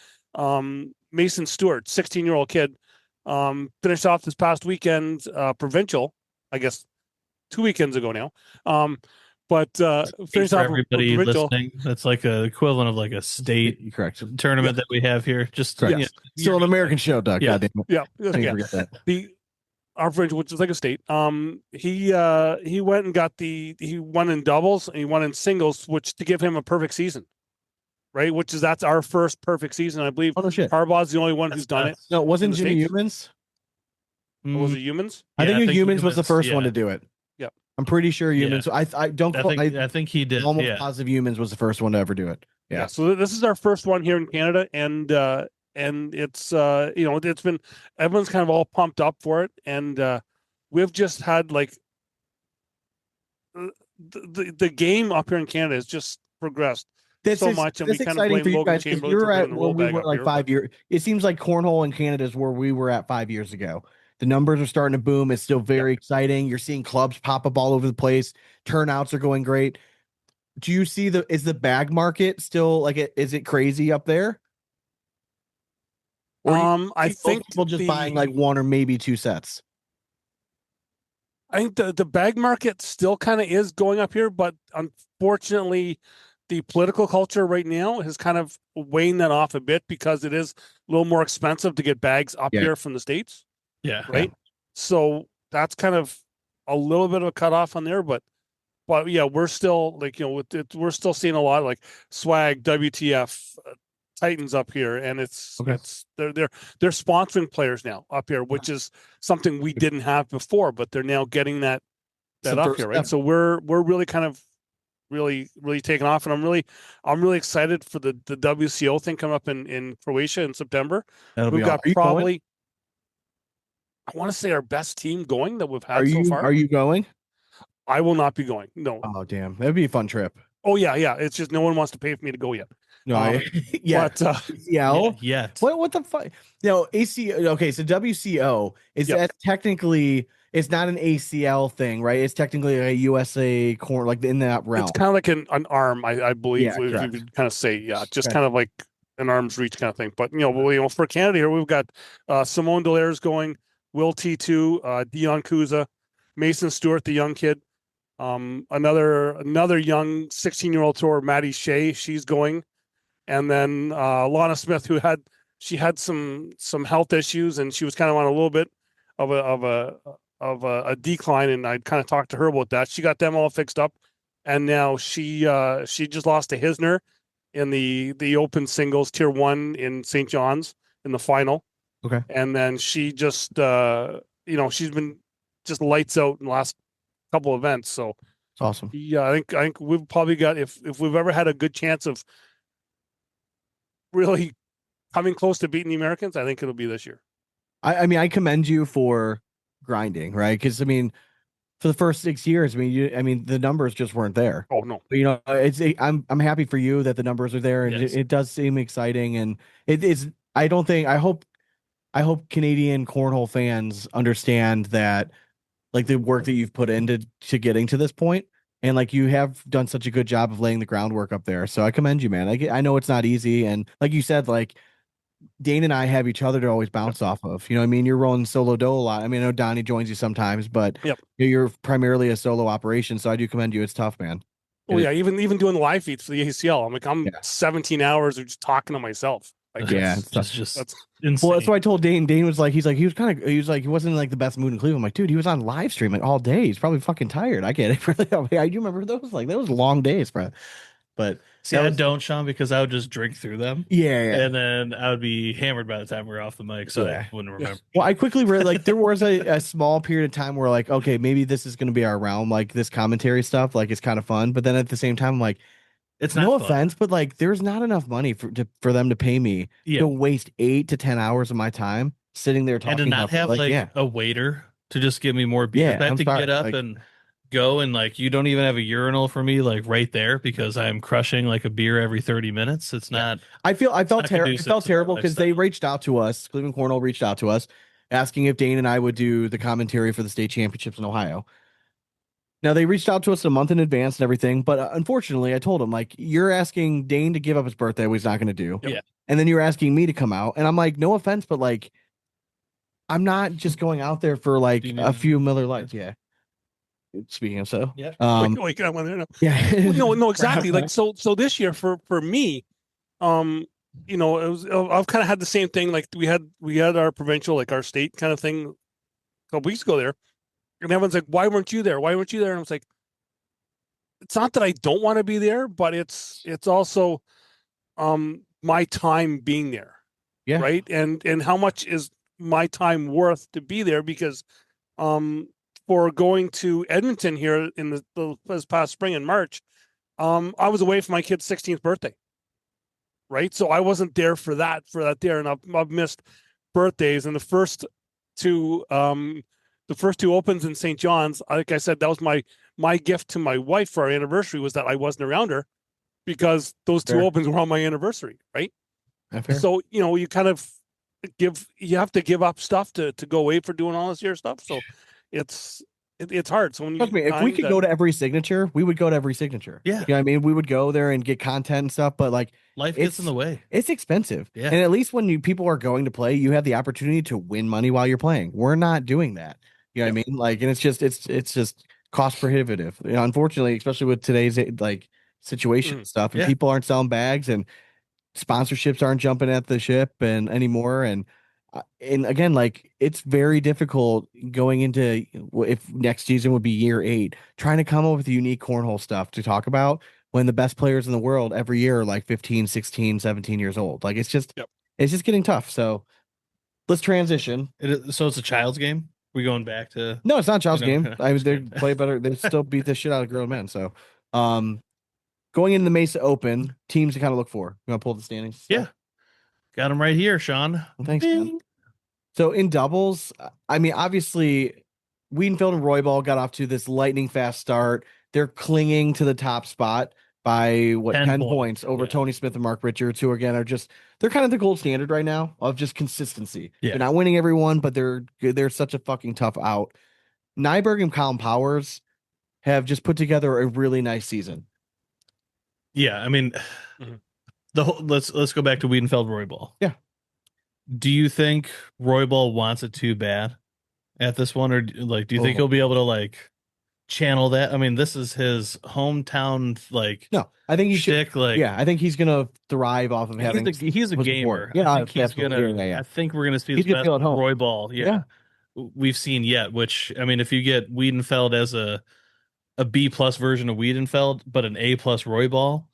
Mason Stewart, 16-year-old kid, finished off this past weekend, provincial, I guess 2 weekends ago now. But finished off everybody provincial. listening. That's like a equivalent of like a state correct tournament that we have here. Just still an American show, Doug. Yeah. God damn it. Yeah, I didn't forget that. Our provincial, which is like a state, he went and he won in doubles and he won in singles, which to give him a perfect season, right? That's our first perfect season, I believe. Oh no shit! Harbaugh's the only one who's done it. No, it wasn't Jimmy Humans. Was it Humans? I think Humans was the first one to do it. Yeah, I'm pretty sure Humans. Yeah. I think he did. Almost positive Humans was the first one to ever do it. Yeah. So this is our first one here in Canada, and it's it's been, everyone's kind of all pumped up for it, and we've just had like the game up here in Canada has just progressed so much, and we kind of blame Logan Chamberlain for bringing the where we rollback were up like here. 5 years. It seems like cornhole in Canada is where we were at 5 years ago. The numbers are starting to boom. It's still very exciting. You're seeing clubs pop up all over the place. Turnouts are going great. Do you see is the bag market still like is it crazy up there? I think people just buying like 1 or maybe 2 sets. I think the bag market still kind of is going up here, but unfortunately, the political culture right now is kind of weighing that off a bit because it is a little more expensive to get bags up here from the States. Yeah. Right. Yeah. So that's kind of a little bit of a cutoff on there, but yeah, we're still like, we're still seeing a lot of like Swag, WTF, Titans up here, and they're sponsoring players now up here, which is something we didn't have before, but they're now getting that up here, right? Step. So we're really kind of really taking off, and I'm really excited for the WCO thing coming up in Croatia in September. We've got probably, I want to say, our best team going that we've had so far. Are you going? I will not be going. No. Oh damn, that'd be a fun trip. Oh yeah. It's just no one wants to pay for me to go yet. No, yeah, but, yeah. What the fuck? AC. Okay, so WCO is that technically it's not an ACL thing, right? It's technically a USA corner, like in that realm. It's kind of like an arm, I believe. Yeah, if you could kind of say, just kind of like an arm's reach kind of thing. But for Canada here, we've got Simone Dallaire's going, Will T2, Dion Kuza, Mason Stewart, the young kid. Another young 16-year-old tour, Maddie Shea, she's going, and then Lana Smith, she had some health issues, and she was kind of on a little bit of a decline, and I kind of talked to her about that. She got them all fixed up, and now she just lost to Hisner in the Open Singles Tier 1 in St. John's in the final. Okay. And then she just she's been just lights out in the last couple events. So It's awesome. yeah, I think we've probably got, if we've ever had a good chance of really coming close to beating the Americans, I think it'll be this year. I mean, I commend you for grinding, right? Because I mean, for the first 6 years, I mean, the numbers just weren't there. Oh no. But, I'm happy for you that the numbers are there, and Yes. it does seem exciting, and it is. I hope Canadian cornhole fans understand that, like, the work that you've put into getting to this point, and like you have done such a good job of laying the groundwork up there. So I commend you, man. I know it's not easy, and like you said, like Dane and I have each other to always bounce off of. You know what I mean? You're rolling solo dough a lot. I mean, I know Donnie joins you sometimes, but Yep. you're primarily a solo operation. So I do commend you. It's tough, man. Oh yeah, even doing the live feeds for the ACL, I'm Yeah. 17 hours of just talking to myself. Like, Yeah, it's it's just that's insane. Well, that's what I told Dane. Dane was like, he wasn't in like the best mood in Cleveland. I'm like, dude, he was on live stream like all day. He's probably fucking tired. I get it. I do remember those, like, those long days, bro. But See, that I was- don't, Sean, because I would just drink through them, yeah. and then I would be hammered by the time we were off the mic, so Yeah. I wouldn't remember. Well, I quickly read, like, there was a small period of time where, like, okay, maybe this is going to be our realm, like this commentary stuff, like it's kind of fun. But then at the same time, I'm like, It's no not fun. offense, but like, there's not enough money for them to pay me Yeah. to waste 8 to 10 hours of my time sitting there And talking to not about, have like, like yeah, a waiter to just give me more beers. Yeah, I have I'm to sorry, get up like- and go, and like you don't even have a urinal for me like right there because I'm crushing like a beer every 30 minutes. It's not. I felt not conducive to terrible my because they lifestyle. reached out to us. Cleveland Cornhole reached out to us, asking if Dane and I would do the commentary for the state championships in Ohio. Now they reached out to us a month in advance and everything, but unfortunately, I told him, like, you're asking Dane to give up his birthday, which he's not going to do. Yeah. And then you're asking me to come out, and I'm like, no offense, but like, I'm not just going out there for like Do you mean- a few Miller Lights. Yeah. Speaking of so, Yeah. wait, I went there now. yeah, No, exactly. Like so this year for me, it was, I've kind of had the same thing. Like we had our provincial, like our state kind of thing a couple weeks ago there, and everyone's like, "Why weren't you there? Why weren't you there?" And I was like, "It's not that I don't want to be there, but it's also, my time being there, Yeah. right? And how much is my time worth to be there? Because, for going to Edmonton here in this past spring in March, I was away for my kid's 16th birthday. Right. So I wasn't there for that there. And I've missed birthdays. And the first two opens in St. John's, like I said, that was my gift to my wife for our anniversary, was that I wasn't around her because those two Fair. opens were on my anniversary. Right. Fair. So, you kind of you have to give up stuff to go away for doing all this year stuff. So it's hard. So when Trust me, if we could go to every signature, we would go to every signature. Yeah. You know what I mean? We would go there and get content and stuff, but like, Life It's- gets in the way. it's expensive. Yeah. And at least when people are going to play, you have the opportunity to win money while you're playing. We're not doing that. You know what I mean? Like, and it's just cost prohibitive. You know, unfortunately, especially with today's like situation and stuff, and Yeah. people aren't selling bags and sponsorships aren't jumping at the ship and anymore. And again, like, it's very difficult going into, if next season would be year 8, trying to come up with unique cornhole stuff to talk about when the best players in the world every year are like 15, 16, 17 years old. Like, it's just getting tough. So let's transition. So it's a child's game. We going back to No, it's not a child's You know, game. I was there play better. They still beat the shit out of grown men. So, going into the Mesa Open, teams to kind of look for. You want to pull the standings? Yeah. Got them right here, Sean. Well, thanks, man. So in doubles, I mean, obviously, Wiedenfeld and Roybal got off to this lightning fast start. They're clinging to the top spot by 10 points over Yeah. Tony Smith and Mark Richards, who again are they're kind of the gold standard right now of just consistency. Yeah. They're not winning everyone, but they're such a fucking tough out. Nyberg and Colin Powers have just put together a really nice season. Yeah, I mean, Mhm. let's go back to Wiedenfeld Roybal. Yeah. Do you think Roybal wants it too bad at this one, or like do you think Oh. he'll be able to like channel that. I mean, this is his hometown, like No, I think he should. shtick. Like, Yeah, I think he's gonna thrive off of having. he's a support. gamer. Yeah, I think he's absolutely. gonna. Yeah. I think we're gonna see He's the gonna best feel at home. Roy Ball. Yeah, we've seen yet. Which, I mean, if you get Wiedenfeld as a B plus version of Wiedenfeld, but an A plus Roy Ball,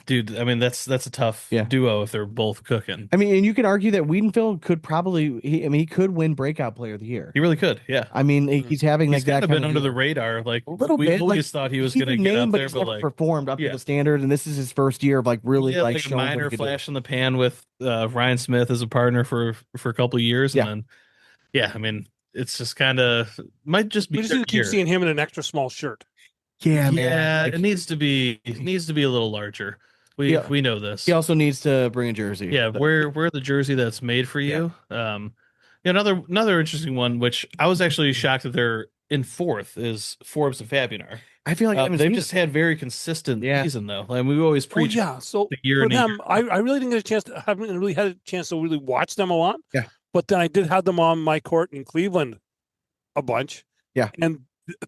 dude. I mean, that's a tough duo if they're both cooking. I mean, and you can argue that Wiedenfeld could probably. He could win Breakout Player of the Year. He really could. Yeah. I mean, he's having He's like that kind of been under year. the radar. Like A little we bit. always Like, thought he was he's going a to get name, out but there, he's but never like performed up to the standard. And this is his first year of like really like a showing minor what he could do. flash in the pan with Ryan Smith as a partner for a couple of years, and then I mean, it's just kind of might just be. We just keep seeing him in an extra small shirt. Yeah, man. Yeah, it needs to be a little larger. We know this. He also needs to bring a jersey. Yeah, wear the jersey that's made for you. Another interesting one, which I was actually shocked that they're in fourth, is Forbes and Fabianar. I feel like they've just had very consistent season though. Like we always preach. So the year for them, I really didn't get a chance. Haven't really had a chance to really watch them a lot. Yeah, but then I did have them on my court in Cleveland a bunch. Yeah, and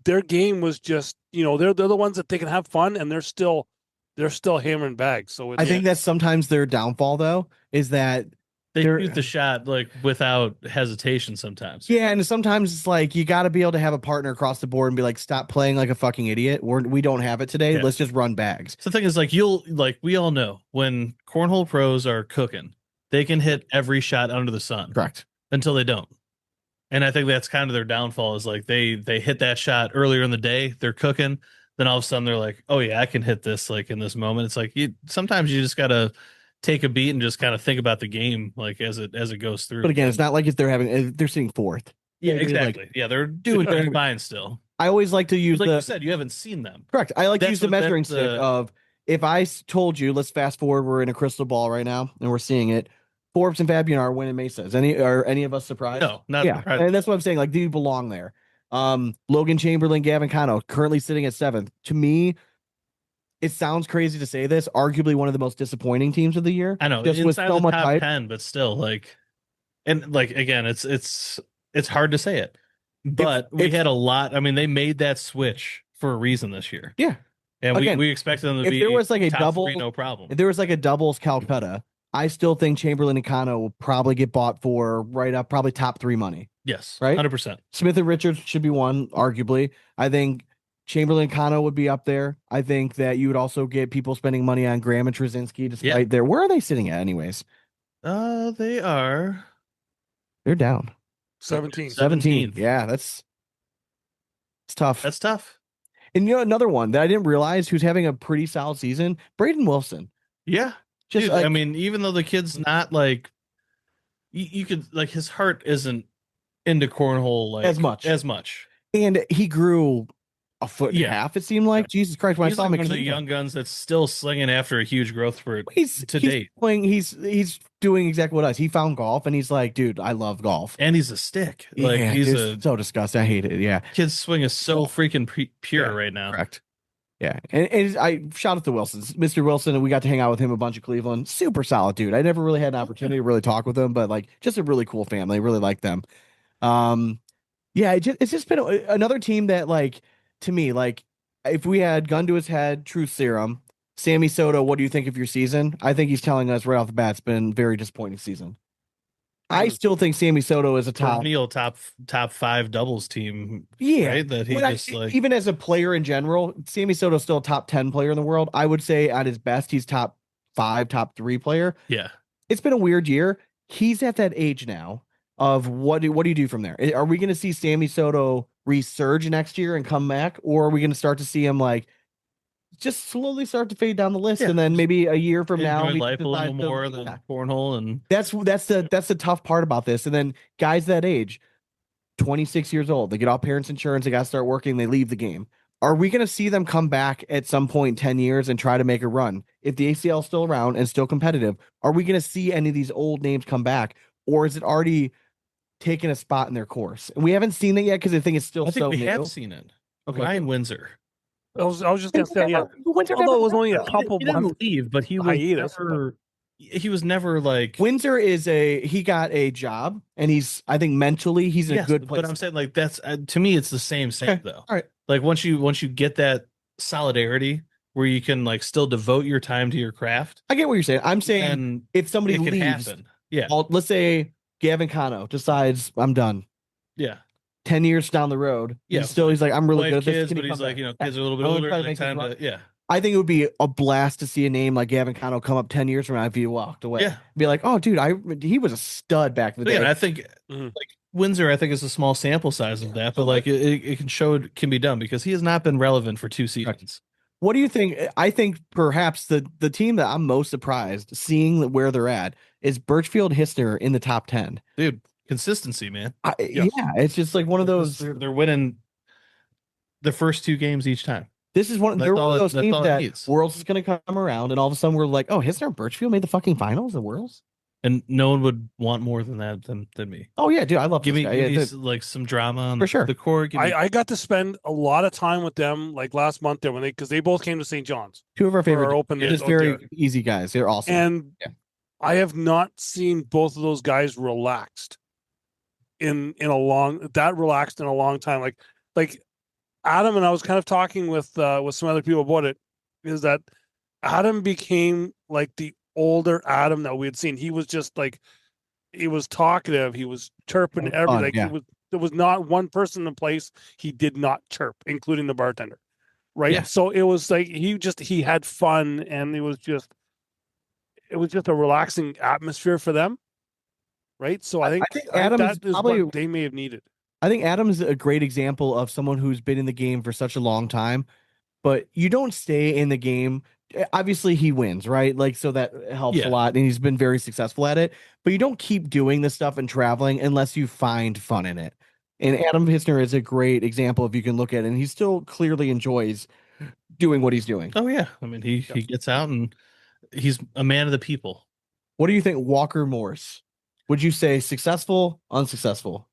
their game was just they're the ones that they can have fun, and they're still hammering bags. So I think that's sometimes their downfall though, is that they shoot the shot like without hesitation sometimes. Yeah, and sometimes it's like you got to be able to have a partner across the board and be like, stop playing like a fucking idiot. We don't have it today. Let's just run bags. So the thing is, like we all know when cornhole pros are cooking, they can hit every shot under the sun. Correct. Until they don't. And I think that's kind of their downfall is like they hit that shot earlier in the day, they're cooking, then all of a sudden they're like, oh yeah, I can hit this like in this moment. It's like sometimes you just gotta take a beat and just kind of think about the game like as it goes through. But again, it's not like if they're sitting fourth. Yeah, exactly. Like, they're doing fine still. I always like to use you said, you haven't seen them. Correct. I like to use the measuring stick of if I told you, let's fast forward, we're in a crystal ball right now and we're seeing it. Forbes and Fabian are winning Mesas. Are any of us surprised? No, not surprised. And that's what I'm saying. Like, do you belong there? Logan Chamberlain, Gavin Cano, currently sitting at 7th. To me, it sounds crazy to say this. Arguably one of the most disappointing teams of the year. I know, just with so much hype. 10, but still, like, and like again, it's hard to say it. But we had a lot. I mean, they made that switch for a reason this year. Yeah, and again, we expected them to be. If there was like a top double, 3, no problem. If there was like a doubles Calcutta, I still think Chamberlain and Cano will probably get bought for right up, probably top 3 money. Yes, right, 100%. Smith and Richards should be one, arguably. I think Chamberlain and Cano would be up there. I think that you would also get people spending money on Graham and Trzynski despite their. Where are they sitting at, anyways? They're down 17. Yeah, it's tough. That's tough. And another one that I didn't realize who's having a pretty solid season, Braden Wilson. Yeah. Just Dude, I mean, even though the kid's not like you could like his heart isn't into cornhole like as much. And he grew a foot and a half, it seemed like. Jesus Christ, when he's I saw him, one of the young guns that's still slinging after a huge growth spurt to date. He's doing exactly what us. He found golf and he's like, dude, I love golf. And he's a stick. Like he's so disgusting. I hate it. Yeah. Kid's swing is so freaking pure right now. Correct. Yeah. And I shout out to Wilson's. Mr. Wilson, and we got to hang out with him a bunch of Cleveland. Super solid dude. I never really had an opportunity to really talk with him, but like just a really cool family. Really like them. Yeah, it's just been another team that, like, to me, like, if we had gun to his head, truth serum, Sammy Soto, what do you think of your season? I think he's telling us right off the bat it's been a very disappointing season. I still think Sammy Soto is a top 5 doubles team. Yeah, right? That he just even as a player in general, Sammy Soto's still a top 10 player in the world. I would say at his best, he's top 5, top 3 player. Yeah, it's been a weird year. He's at that age now of what do you do from there? Are we going to see Sammy Soto resurge next year and come back, or are we going to start to see him like just slowly start to fade down the list, and then maybe a year from now, life a little more than cornhole, and that's the tough part about this. And then guys that age, 26 years old, they get off parents' insurance, they got to start working, they leave the game. Are we going to see them come back at some point in 10 years and try to make a run? If the ACL is still around and still competitive, are we going to see any of these old names come back, or is it already taken a spot in their course? And we haven't seen it yet because I think it's still so new. We have seen it. Okay. Ryan Windsor. I was just gonna say, although it was only a couple months, he didn't leave, but he was he was never like Windsor he got a job, and I think mentally he's in a good place. But I'm saying like that's to me it's the same Okay. though. All right. Like once you get that solidarity where you can like still devote your time to your craft, I get what you're saying. I'm saying and if somebody it can leaves, happen. Yeah. let's say Gavin Cano decides I'm done. Yeah. 10 years down the road, Yeah. he's like, I'm really Wife, good at this. kids, Can he but he's come like, back? kids are a little bit I wanna older. try to Like make this time run. to, yeah. I think it would be a blast to see a name like Gavin Cano come up 10 years from now if he walked away. Yeah. Be like, oh, dude, he was a stud back in the But day. yeah, I think like Windsor, I think is a small sample size of that, but like it can be done because he has not been relevant for 2 seasons. What do you think? I think perhaps the team that I'm most surprised seeing where they're at is Birchfield Hissner in the top 10. Dude, consistency, man. Yeah, it's just like one of those. They're winning the first 2 games each time. This is they're one of those teams that Worlds is going to come around, and all of a sudden we're like, oh, Hissner and Birchfield made the fucking finals of Worlds. And no one would want more than that than me. Oh yeah, dude, I love give this me, guy. give me like some drama on for sure. The court. I got to spend a lot of time with them like last month there because they both came to St. John's. 2 of our favorite open. Just very easy guys. They're awesome. And I have not seen both of those guys relaxed in a long time. Like Adam, and I was kind of talking with some other people about it, is that Adam became like the older Adam that we had seen. He was just like, he was talkative, he was chirping everything. There was not one person in the place he did not chirp, including the bartender. Right. Yeah. So it was like he had fun, and it was just a relaxing atmosphere for them. Right. So I think Adam is probably what they may have needed. I think Adam's a great example of someone who's been in the game for such a long time, but you don't stay in the game. Obviously he wins, right? Like, so that helps a lot, and he's been very successful at it, but you don't keep doing this stuff and traveling unless you find fun in it. And Adam Hissner is a great example if you can look at it, and he still clearly enjoys doing what he's doing. Oh yeah. I mean, he gets out and he's a man of the people. What do you think, Walker Morse? Would you say successful, unsuccessful?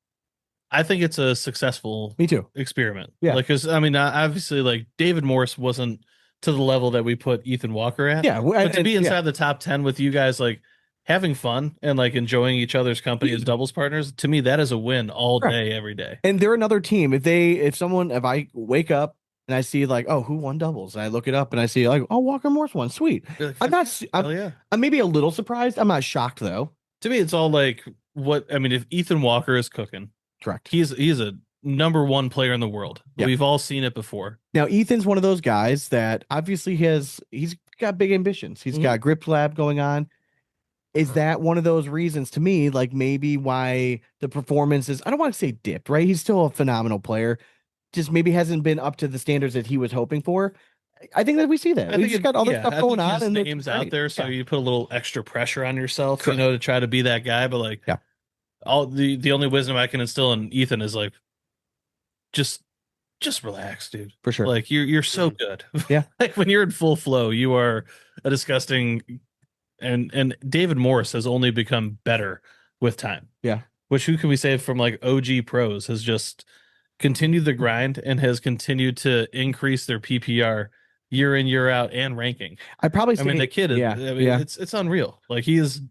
I think it's a successful experiment. Yeah. Like, cause I mean, obviously like David Morse wasn't to the level that we put Ethan Walker at. Yeah. But to be inside the top 10 with you guys, like having fun and like enjoying each other's company as doubles partners, to me, that is a win all day, every day. And they're another team. If I wake up and I see like, oh, who won doubles? And I look it up and I see like, oh, Walker Morse won. Sweet. I'm maybe a little surprised. I'm not shocked though. To me, it's all like if Ethan Walker is cooking. Correct. He's a number 1 player in the world. Yep. We've all seen it before. Now, Ethan's one of those guys that obviously he's got big ambitions. He's got Grip Lab going on. Is that one of those reasons to me, like maybe why the performance is, I don't want to say dipped, right? He's still a phenomenal player. Just maybe hasn't been up to the standards that he was hoping for. I think that we see that. He's just got other stuff going on. And name's out there, so you put a little extra pressure on yourself, to try to be that guy. But like, all the only wisdom I can instill in Ethan is like, just relax, dude. For sure. Like you're so good. Yeah. Like when you're in full flow, you are a disgusting. And David Morse has only become better with time. Yeah. Which who can we say from like OG pros has just continued the grind and has continued to increase their PPR year in, year out, and ranking. I mean, the kid, it's unreal. Like he has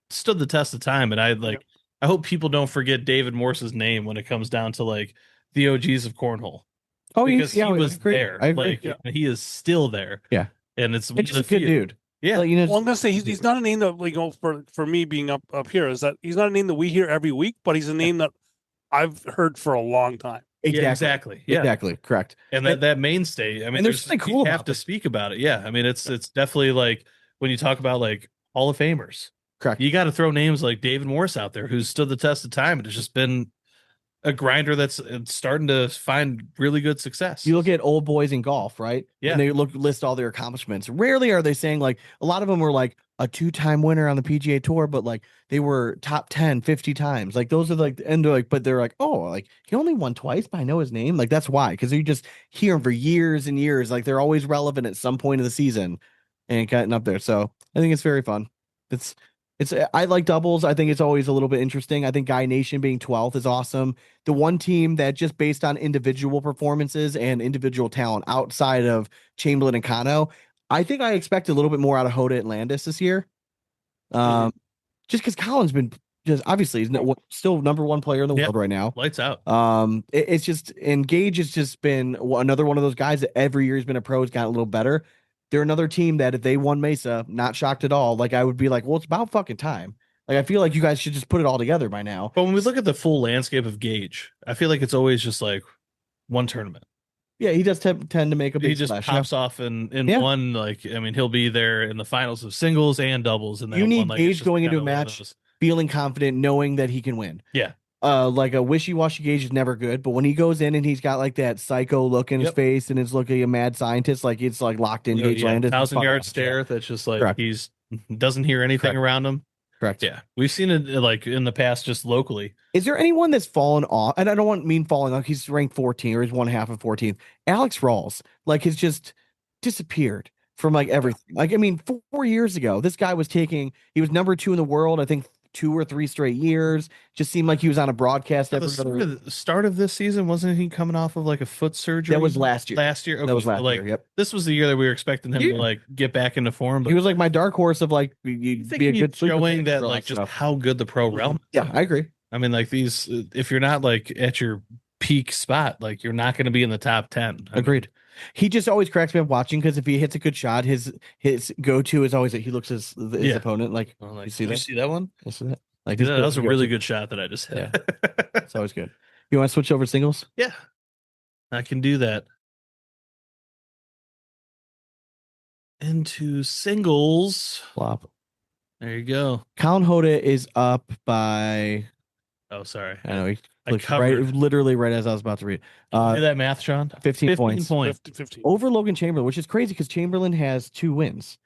stood the test of time, and I hope people don't forget David Morse's name when it comes down to like the OGs of cornhole. Oh, because he was there. there. Like he is still there. Yeah, and it's just a good dude. Yeah, well, I'm gonna say he's not a name that for me being up here is that he's not a name that we hear every week, but he's a name that I've heard for a long time. Exactly. Yeah. Exactly. Correct. And that mainstay. I mean, there's something cool. You have to speak about it. Yeah. I mean, it's definitely like when you talk about like Hall of Famers. Correct. You got to throw names like David Morse out there, who's stood the test of time and has just been a grinder that's starting to find really good success. You look at old boys in golf, right? Yeah. And they list all their accomplishments. Rarely are they saying like a lot of them were like a 2-time winner on the PGA Tour, but like they were top 10 50 times. Like those are like, and they're like, but they're like, oh, like he only won twice, but I know his name. Like that's why, because you just hear him for years and years. Like they're always relevant at some point of the season and getting up there. So I think it's very fun. I like doubles. I think it's always a little bit interesting. I think Guy Nation being 12th is awesome. The one team that just based on individual performances and individual talent outside of Chamberlain and Kano, I think I expect a little bit more out of Hoda and Landis this year. Just because Colin's been just obviously he's still number one player in the world right now. Lights out. It's just Gage has just been another one of those guys that every year he's been a pro, has gotten a little better. They're another team that if they won Mesa, not shocked at all. Like I would be like, well, it's about fucking time. Like I feel like you guys should just put it all together by now. But when we look at the full landscape of Gage, I feel like it's always just like one tournament. Yeah, he does tend to make a big he just splash. pops off in one, like, I mean, he'll be there in the finals of singles and doubles, and then you need one, like, Gage going into a match feeling confident, knowing that he can win. Yeah. Like a wishy-washy Gage is never good, but when he goes in and he's got like that psycho look in his face and is looking a mad scientist, like it's like locked in Gage land. 1,000-yard stare. That's just like Correct. He's doesn't hear anything around him. Correct. Yeah, we've seen it like in the past, just locally. Is there anyone that's fallen off? And I don't mean falling off. He's ranked 14 or he's one half of 14th. Alex Rawls, like, has just disappeared from like everything. Like, I mean, 4 years ago, this guy was he was number 2 in the world, I think 2 or 3 straight years. Just seemed like he was on a broadcast every other. The start of this season, wasn't he coming off of like a foot surgery? That was last year. Okay. That was last year. Yep. This was the year that we were expecting him to like get back into form. But he was like my dark horse of like you'd be a good showing that like just how good the pro realm is. Yeah, I agree. I mean, like these, if you're not like at your peak spot, like you're not going to be in the top 10. Agreed. He just always cracks me up watching because if he hits a good shot, his go-to is always that he looks his opponent like, like, you see that? You see that one? You see that? Like that was a really good shot that I just hit. Yeah. It's always good. You want to switch over singles? Yeah, I can do that. Into singles. Flop. There you go. Colin Hoda is up by. Oh, sorry. I know he clicked literally right as I was about to read. Do that math, Sean. 15 points. 15. Over Logan Chamberlain, which is crazy because Chamberlain has 2 wins.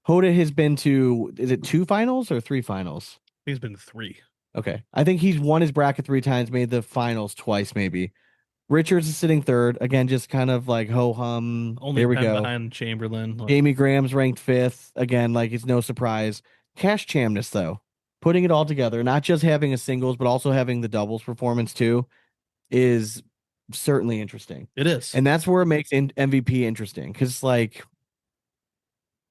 Hoda has been to, is it 2 finals or 3 finals? He's been 3. Okay. I think he's won his bracket 3 times, made the finals twice, maybe. Richards is sitting 3rd. Again, just kind of like ho-hum. Only there we 10 go. behind Chamberlain. Jamie Graham's ranked 5th. Again, like it's no surprise. Cash Chamness, though, putting it all together, not just having a singles, but also having the doubles performance too, is certainly interesting. It is. And that's where it makes MVP interesting because, like,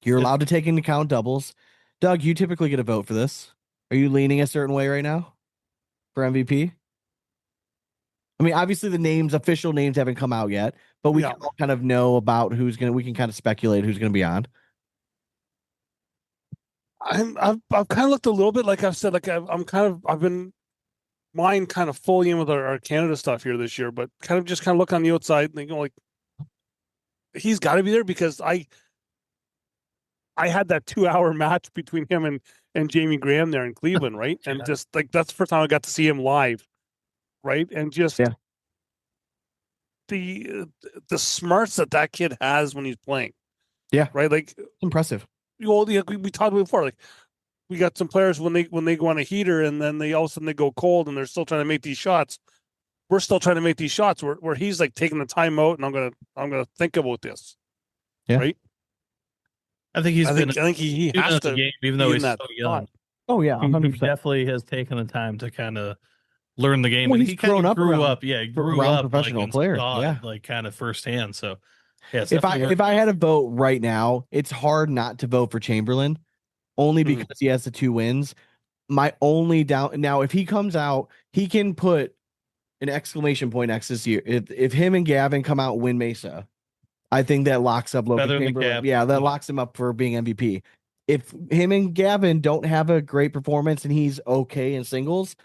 you're allowed to take into account doubles. Doug, you typically get a vote for this. Are you leaning a certain way right now for MVP? I mean, obviously the official names haven't come out yet, but we can all kind of know about we can kind of speculate who's going to be on. I've kind of looked a little bit, like I've said, like I've been mine kind of fully in with our Canada stuff here this year, but kind of look on the outside and go like, he's got to be there because I had that 2-hour match between him and Jamie Graham there in Cleveland, right? And just like that's the first time I got to see him live, right? And just the smarts that kid has when he's playing, right? Like impressive. We talked about before, like we got some players when they go on a heater and then they all of a sudden they go cold and they're still trying to make these shots. We're still trying to make these shots where he's like taking the time out and I'm gonna think about this, right? I think he has to game, even though he's so young. Oh yeah, 100%. He definitely has taken the time to kind of learn the game. Well, and he's grown up grew around, up. Yeah, he grew up professional like, player. Like kind of firsthand. So yeah, if I had a vote right now, it's hard not to vote for Chamberlain, only because he has the 2 wins. My only doubt now, if he comes out, he can put an exclamation point next this year. If him and Gavin come out and win Mesa, I think that locks up Logan Chamberlain. Yeah, that locks him up for being MVP. If him and Gavin don't have a great performance and he's okay in singles,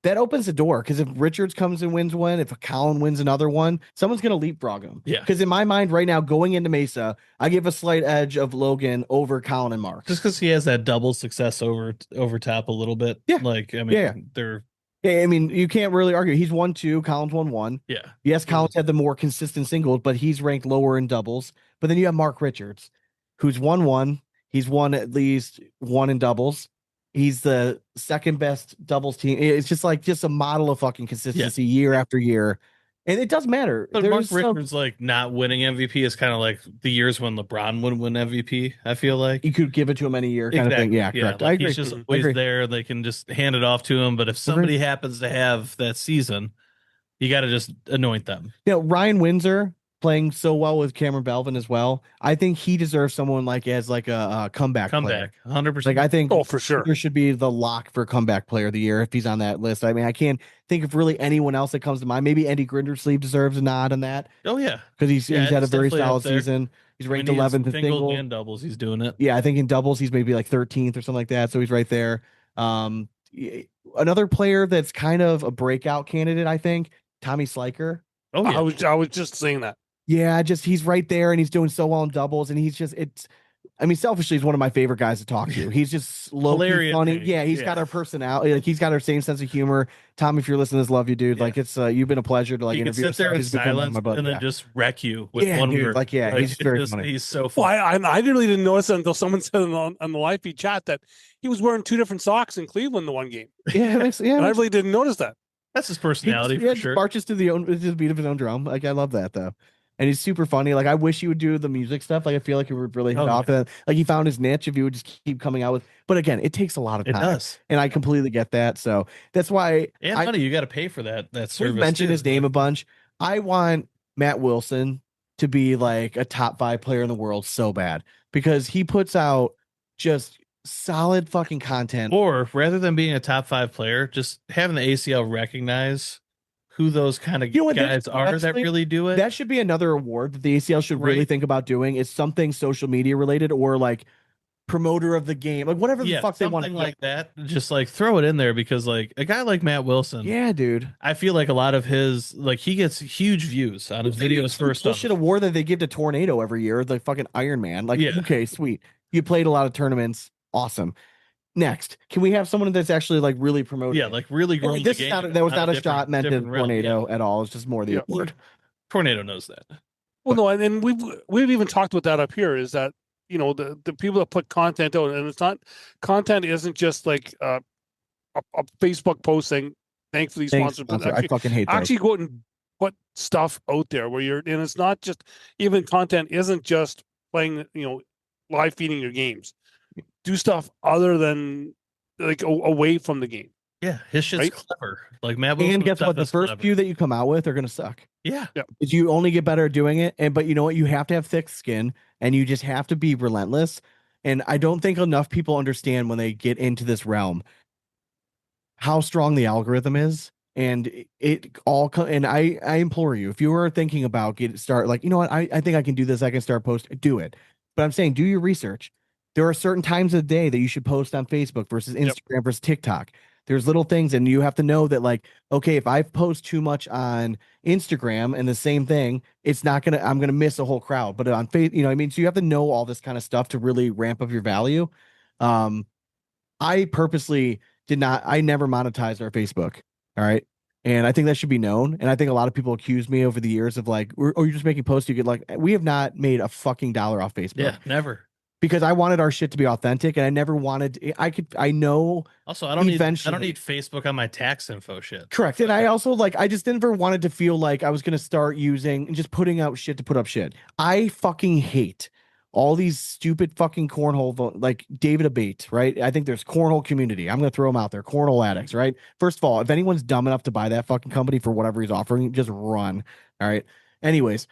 that opens the door. Because if Richards comes and wins one, if Colin wins another one, someone's going to leapfrog him. Yeah. Because in my mind right now, going into Mesa, I give a slight edge of Logan over Colin and Mark. Just because he has that double success over top a little bit. Yeah. Like, I mean, they're. Yeah, I mean, you can't really argue. He's won 2, Colin's won 1. Yeah. Yes, Colin's had the more consistent singles, but he's ranked lower in doubles. But then you have Mark Richards, who's won 1. He's won at least 1 in doubles. He's the second best doubles team. It's just a model of fucking consistency year after year. And it does matter. But Mark Richards, like, not winning MVP is kind of like the years when LeBron would win MVP, I feel like. You could give it to him any year kind of thing. Yeah, correct. Like, I agree. He's just always there. They can just hand it off to him. But if somebody happens to have that season, you got to just anoint them. Ryan Windsor playing so well with Cameron Belvin as well. I think he deserves someone like as like a comeback player. 100%. Like I think for sure. there should be the lock for comeback player of the year if he's on that list. I mean, I can't think of really anyone else that comes to mind. Maybe Andy Grindersleeve deserves a nod on that. Oh yeah, because he's had a very solid season. He's ranked 11th in singles and doubles. He's doing it. Yeah, I think in doubles he's maybe like 13th or something like that. So he's right there. Another player that's kind of a breakout candidate, I think, Tommy Sliker. Oh yeah, I was just saying that. Yeah, he's right there, and he's doing so well in doubles, and I mean, selfishly, he's one of my favorite guys to talk to. He's just hilarious, funny. Yeah, he's got our personality. Like he's got our same sense of humor. Tom, if you're listening to this, love you, dude. Yeah. Like it's you've been a pleasure to like interview. Sit there in silence and then just wreck you with one dude, word. He's very funny. He's so funny. Well, I really didn't notice it until someone said on the live feed chat that he was wearing 2 different socks in Cleveland the one game. Yeah, and I really didn't notice that. That's his personality for sure. Marches to the beat of his own drum. Like I love that though. And he's super funny. Like I wish he would do the music stuff. Like I feel like he would really hit off that. Like he found his niche if he would just keep coming out with. But again, it takes a lot of time. It does, and I completely get that. So that's why. And money, you got to pay for that service. We've mentioned his name a bunch. I want Matt Wilson to be like a top 5 player in the world so bad because he puts out just solid fucking content. Or rather than being a top 5 player, just having the ACL recognize who those kind of guys are that really do it. That should be another award that the ACL should really think about doing. Is something social media related or like promoter of the game, like whatever the fuck they want. Something like that. Just like throw it in there because like a guy like Matt Wilson. Yeah, dude. I feel like a lot of his he gets huge views on his videos first. Bullshit award that they give to Tornado every year, the fucking Iron Man. Like, okay, sweet. You played a lot of tournaments. Awesome. Next, can we have someone that's actually like really promoted? Yeah, like really growing the game. That was not a shot meant to Tornado at all. It's just more the award. Tornado knows that. Well, no, and we've even talked about that up here. Is that the people that put content out, and it's not content isn't just like a Facebook post saying thanks for these sponsors. But I fucking hate those. Actually go out and put stuff out there and it's not just even content isn't just playing live feeding your games. Do stuff other than like away from the game. Yeah, his shit's clever. Like Matt Wilson, and guess what? The first few that you come out with are gonna suck. Yeah. Because you only get better at doing it. But you know what? You have to have thick skin and you just have to be relentless. And I don't think enough people understand when they get into this realm how strong the algorithm is. And I implore you, if you are thinking about start like, you know what, I think I can do this, I can start post, do it. But I'm saying do your research. There are certain times of the day that you should post on Facebook versus Instagram versus TikTok. There's little things, and you have to know that, like, okay, if I post too much on Instagram and the same thing, I'm gonna miss a whole crowd. But on Facebook, what I mean? So you have to know all this kind of stuff to really ramp up your value. I purposely I never monetized our Facebook. All right. And I think that should be known. And I think a lot of people accuse me over the years of like, oh, you're just making posts. You get like, we have not made a fucking dollar off Facebook. Yeah, never. Because I wanted our shit to be authentic, and I never wanted. I know. Also, I don't need Facebook on my tax info shit. Correct, and I also I just never wanted to feel like I was gonna start using and just putting out shit to put up shit. I fucking hate all these stupid fucking cornhole, like David Abate, right? I think there's cornhole community. I'm gonna throw them out there, cornhole addicts, right? First of all, if anyone's dumb enough to buy that fucking company for whatever he's offering, just run. All right. Anyways.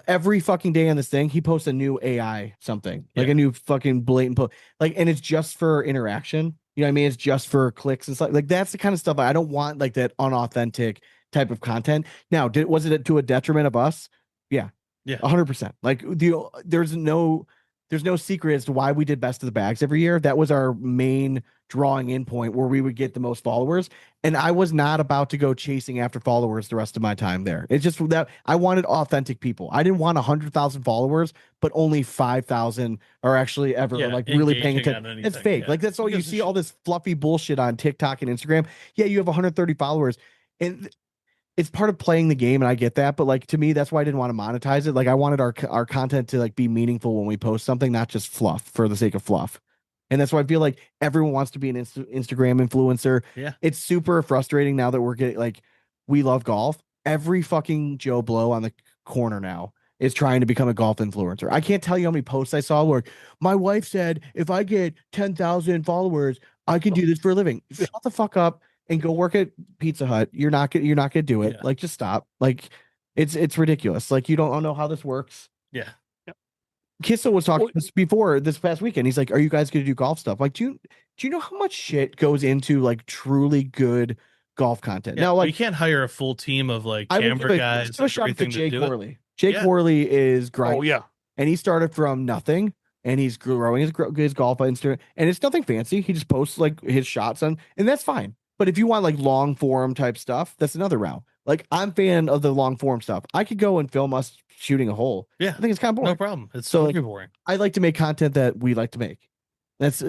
Every fucking day on this thing, he posts a new AI something, like a new fucking blatant post, and it's just for interaction. You know what I mean? It's just for clicks and stuff. Like that's the kind of stuff I don't want, like that unauthentic type of content. Now, was it to a detriment of us? Yeah. 100%. Like there's no secret as to why we did best of the bags every year. That was our main drawing in point where we would get the most followers. And I was not about to go chasing after followers the rest of my time there. It's just that I wanted authentic people. I didn't want 100,000 followers, but only 5,000 are actually ever really paying attention. It's fake. Yeah. Like that's all you see all this fluffy bullshit on TikTok and Instagram. Yeah, you have 130 followers. And it's part of playing the game, and I get that, but to me, that's why I didn't want to monetize it. Like I wanted our content to be meaningful when we post something, not just fluff for the sake of fluff. And that's why I feel like everyone wants to be an Instagram influencer. Yeah, it's super frustrating now that we're getting we love golf. Every fucking Joe Blow on the corner now is trying to become a golf influencer. I can't tell you how many posts I saw where my wife said, if I get 10,000 followers, I can do this for a living. Shut the fuck up and go work at Pizza Hut. You're not gonna do it. Just stop. It's ridiculous. Like, you don't know how this works. Yeah. Kissel was talking this before this past weekend. He's like, "Are you guys going to do golf stuff?" Like, do you know how much shit goes into like truly good golf content? Yeah, Now, like, you can't hire a full team of like I would camera guys give a shout out to Jake do it. Worley. Jake Yeah. Worley is great. Oh yeah, And he started from nothing, and he's growing his golf on Instagram, and it's nothing fancy. He just posts like his shots on, and that's fine. But if you want like long form type stuff, that's another route. Like, I'm fan of the long form stuff. I could go and film us shooting a hole. Yeah, I think it's kind of boring. no problem. It's So, so like, boring. I like to make content that we like to make. That's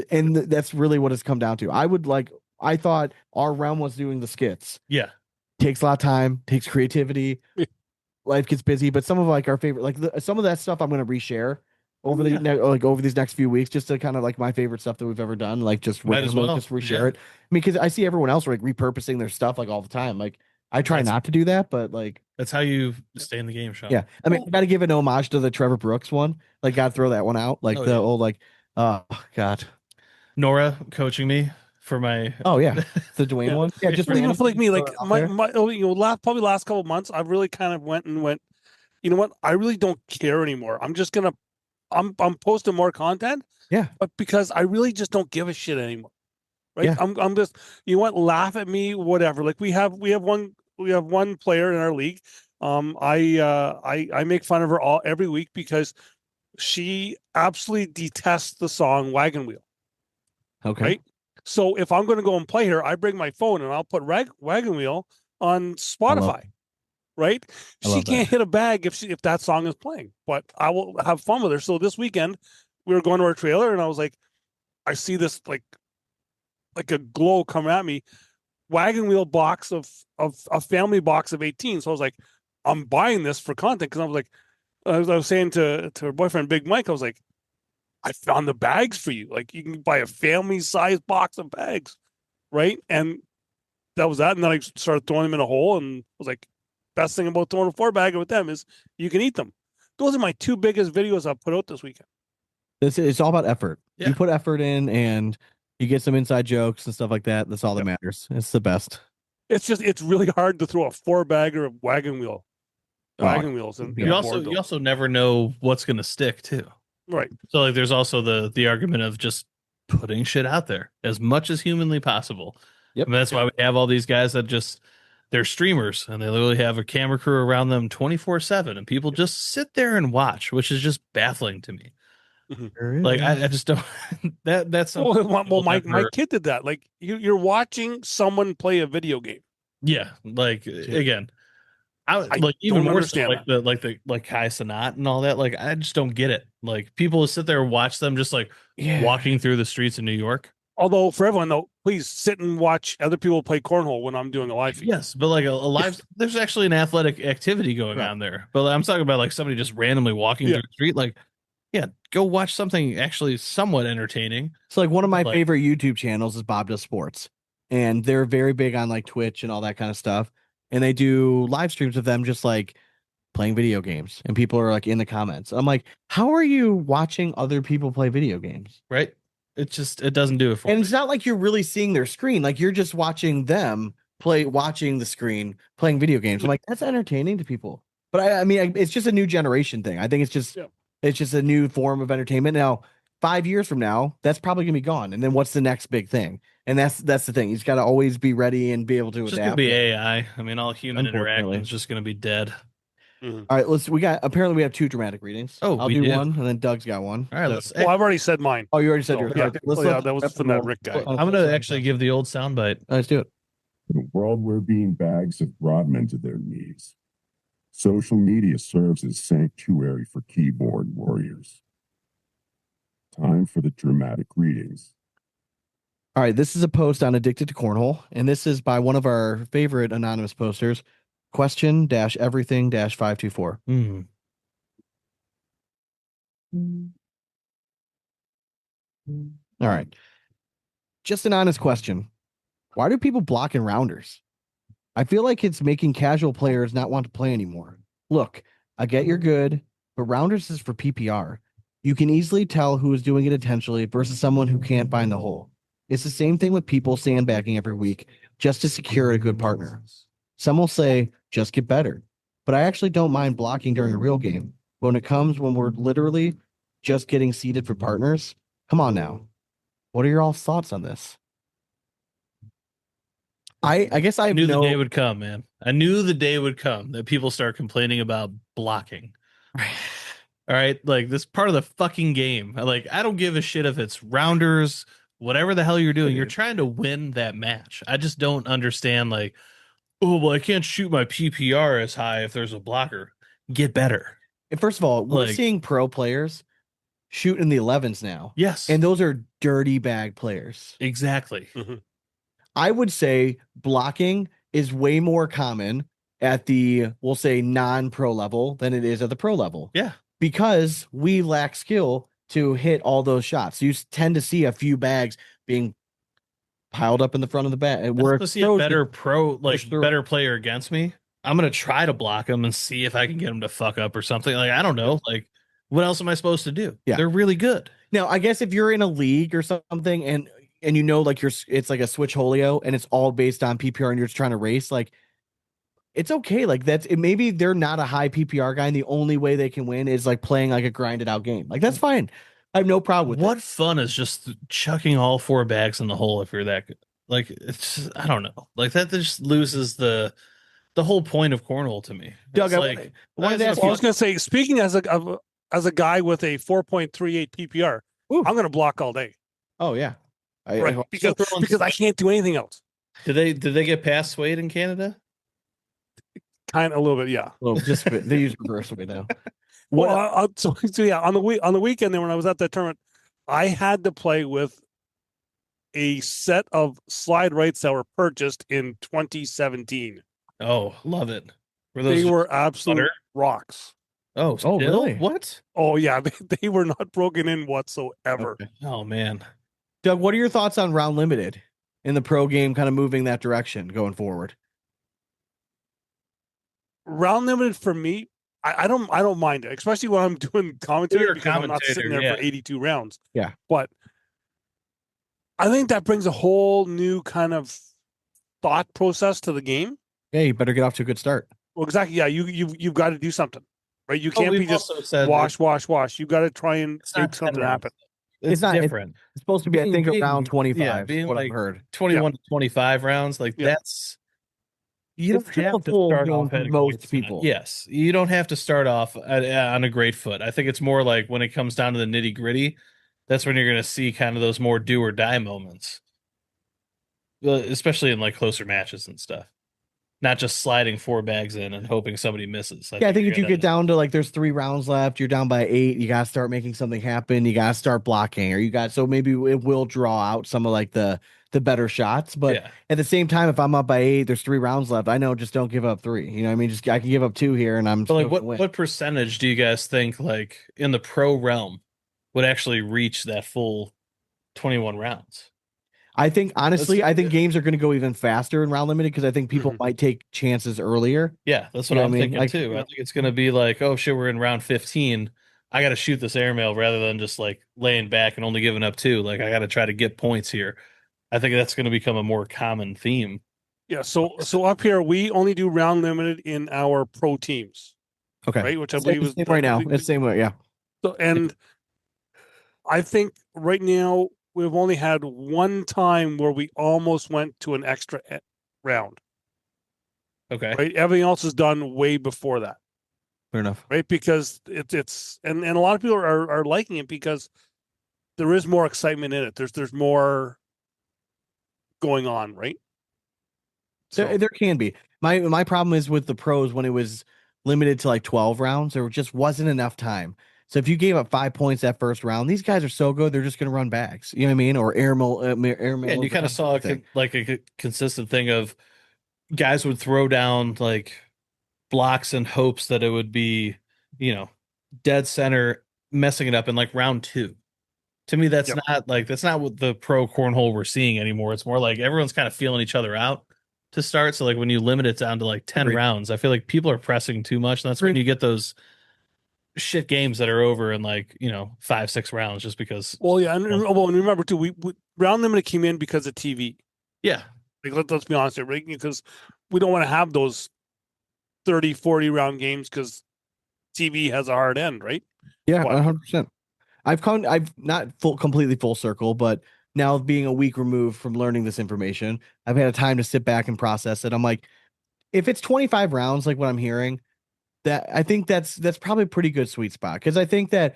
really what it's come down to. I thought our realm was doing the skits. Yeah, Takes a lot of time, takes creativity. Life gets busy, but some of like our favorite, like some of that stuff I'm going to reshare over over these next few weeks, just to kind of like my favorite stuff that we've ever done, like just Might as well. just reshare Yeah. it. I mean, because I see everyone else like repurposing their stuff like all the time. Like, I try That's- not to do that, but like, That's how you stay in the game, Sean. yeah. I mean, I got to give an homage to the Trevor Brooks one. Like, got to throw that one out. Like Oh, the yeah. old like, oh God, Nora coaching me for my. oh yeah, the Dwayne one. Yeah, just Well, like me, like throw it out my probably last couple of months, I've really kind of went. You know what? I really don't care anymore. I'm just gonna, I'm posting more content. Yeah. But because I really just don't give a shit anymore. Right. Yeah. I'm just, you know what? Laugh at me, whatever. Like we have one player in our league. I make fun of her every week because she absolutely detests the song Wagon Wheel. Okay. Right. So if I'm going to go and play her, I bring my phone and I'll put Wagon Wheel on Spotify. Right. She can't hit a bag if that song is playing, but I will have fun with her. So this weekend we were going to our trailer and I was like, I see this like a glow come at me, Wagon Wheel box of a family box of 18. So I was like, I'm buying this for content. Cause I was like, I was saying to her boyfriend, Big Mike, I was like, I found the bags for you. Like, you can buy a family size box of bags. Right. And that was that. And then I started throwing them in a hole and was like, best thing about throwing a 4-bagger with them is you can eat them. Those are my 2 biggest videos I've put out this weekend. It's all about effort. Yeah. You put effort in and you get some inside jokes and stuff like that. That's all that matters. It's the best. It's really hard to throw a 4-bagger of wagon wheels. And you also never know what's going to stick too. Right. So like there's also the argument of just putting shit out there as much as humanly possible. Yep. And that's why we have all these guys that just they're streamers and they literally have a camera crew around them 24/7 and people just sit there and watch, which is just baffling to me. Mm-hmm. Like I just don't that's well my kid did that. Like you're watching someone play a video game. Yeah, like again, I like even more so like the Kai Cenat and all that. Like I just don't get it. Like people sit there and watch them just like walking through the streets of New York. Although for everyone though, please sit and watch other people play cornhole when I'm doing a live feed. Yes, but like a live, there's actually an athletic activity going on there. But I'm talking about like somebody just randomly walking through the street. Like, yeah, go watch something actually somewhat entertaining. So like one of my favorite YouTube channels is Bob Does Sports, and they're very big on like Twitch and all that kind of stuff. And they do live streams of them just like playing video games, and people are like in the comments. I'm like, how are you watching other people play video games? Right. It doesn't do it for me. It's not like you're really seeing their screen. Like you're just watching them watching the screen, playing video games. I'm like, that's entertaining to people. But I mean, it's just a new generation thing. I think it's just a new form of entertainment. Now, 5 years from now, that's probably gonna be gone. And then what's the next big thing? And that's the thing. He's got to always be ready and be able to adapt. It's gonna be AI. I mean, all human interaction is just gonna be dead. Mm-hmm. All right, apparently we have 2 dramatic readings. Oh, I'll do one, and then Doug's got one. All right, so, I've already said mine. Oh, you already said yours. Yeah, that was from that Rick guy. I'm gonna actually give the old soundbite. Let's do it. In a world where bean bags have brought men to their knees, social media serves as sanctuary for keyboard warriors. Time for the dramatic readings. All right, this is a post on Addicted to Cornhole, and this is by one of our favorite anonymous posters, question-everything-524. All right. Just an honest question. Why do people block in rounders? I feel like it's making casual players not want to play anymore. Look, I get you're good, but rounders is for PPR. You can easily tell who is doing it intentionally versus someone who can't find the hole. It's the same thing with people sandbagging every week just to secure a good partner. Some will say, just get better. but I actually don't mind blocking during a real game. When it comes when we're literally just getting seated for partners, come on now. What are your all thoughts on this? I guess I knew know the day would come, man. I knew the day would come that people start complaining about blocking. All right, like this part of the fucking game. Like I don't give a shit if it's rounders, whatever the hell you're doing. You're trying to win that match. I just don't understand. Like, oh well, I can't shoot my PPR as high if there's a blocker. Get better. First of all, we're Like- seeing pro players shoot in the 11s now. Yes, And those are dirty bag players. exactly. I would say blocking is way more common at the, we'll say, non-pro level than it is at the pro level. Yeah, Because we lack skill to hit all those shots. You tend to see a few bags being piled up in the front of the bag. we're to see a better through. better player against me. I'm gonna try to block him and see if I can get him to fuck up or something. Like I don't know. Like what else am I supposed to do? Yeah. They're really good. Now, I guess if you're in a league or something and you know, like it's like a switch holio and it's all based on PPR and you're just trying to race, like it's okay. Like maybe they're not a high PPR guy and the only way they can win is like playing like a grinded out game. Like that's fine. I have no problem with What fun is just chucking all 4 bags in the hole if you're that good? Like it's I don't know. Like that just loses the whole point of cornhole to me. Doug, It's I like wanted to why is ask it I a was going to say, speaking as a guy with a 4.38 PPR, Ooh. I'm going to block all day, Oh yeah. right? I Because I can't do anything else. Did they get past Suede in Canada? Kind of a little bit, yeah. well, just they use reverse away though. Well, What so yeah, on the weekend then when I was at that tournament, I had to play with a set of slide rights that were purchased in 2017. Oh, love it. Were those They were absolute butter? rocks. Oh, still? really? What? Oh yeah, they were not broken in whatsoever. Okay. Oh man. Doug, what are your thoughts on round limited in the pro game kind of moving that direction going forward? Round limited for me, I don't mind it, especially when I'm doing commentary You're a because I'm not sitting there commentator, for 82 rounds. Yeah. But I think that brings a whole new kind of thought process to the game. Yeah, you better get off to a good start. Well, exactly. Yeah, you've got to do something, right? You can't we've be just also said wash. You got to try and It's not make something 10 rounds. happen. It's not- different. It's supposed to be, I think, around 25. Yeah, is being what like I've heard. 21 to 25 rounds. Like Yeah. that's you It's don't have to typical start game off for at a most great foot. people. Yes, you don't have to start off on a great foot. I think it's more like when it comes down to the nitty gritty, that's when you're going to see kind of those more do or die moments, especially in like closer matches and stuff. Not just sliding 4 bags in and hoping somebody misses. Yeah, I think you're if you gonna- get down to like there's 3 rounds left, you're down by 8, you gotta start making something happen. You gotta start blocking, so maybe it will draw out some of like the better shots. But yeah. at the same time, if I'm up by 8, there's 3 rounds left. I know, just don't give up 3. You know what I mean? Just I can give up 2 here, and I'm But like, still gonna win. what percentage do you guys think like in the pro realm would actually reach that full 21 rounds? I think honestly, That's- I think games are going to go even faster in round limited because I think people might take chances earlier. Yeah, that's You what know I'm what I mean? thinking Like, too. I think it's going to be like, oh shit, we're in round 15. I got to shoot this airmail rather than just like laying back and only giving up 2. Like I got to try to get points here. I think that's going to become a more common theme. Yeah. So up here we only do round limited in our pro teams, Okay, right? Which I Same- believe is same right now. It's the same way. Yeah. So, and I think right now we've only had one time where we almost went to an extra round, Okay. right? Everything else is done way before that, Fair enough. right? Because it's and a lot of people are liking it because there is more excitement in it. There's more going on, right? There can be. My problem is with the pros when it was limited to like 12 rounds, there just wasn't enough time. So if you gave up 5 points that first round, these guys are so good, they're just going to run bags. You know what I mean? Or airmail. Yeah, and you kind of saw a consistent thing of guys would throw down like blocks in hopes that it would be, dead center, messing it up in like round 2. To me, that's not what the pro cornhole we're seeing anymore. It's more like everyone's kind of feeling each other out to start. So like when you limit it down to like 10 Agreed. rounds, I feel like people are pressing too much. And that's when you get those shit games that are over in like 5-6 rounds just because. Well, yeah, and remember too, we round limited came in because of TV. Yeah, Like let's be honest here, right? Because we don't want to have those 30, 40 round games because TV has a hard end, right? Yeah, But- 100%. I've not completely full circle, but now being a week removed from learning this information, I've had a time to sit back and process it. I'm like, if it's 25 rounds, like what I'm hearing, that I think that's probably a pretty good sweet spot, because I think that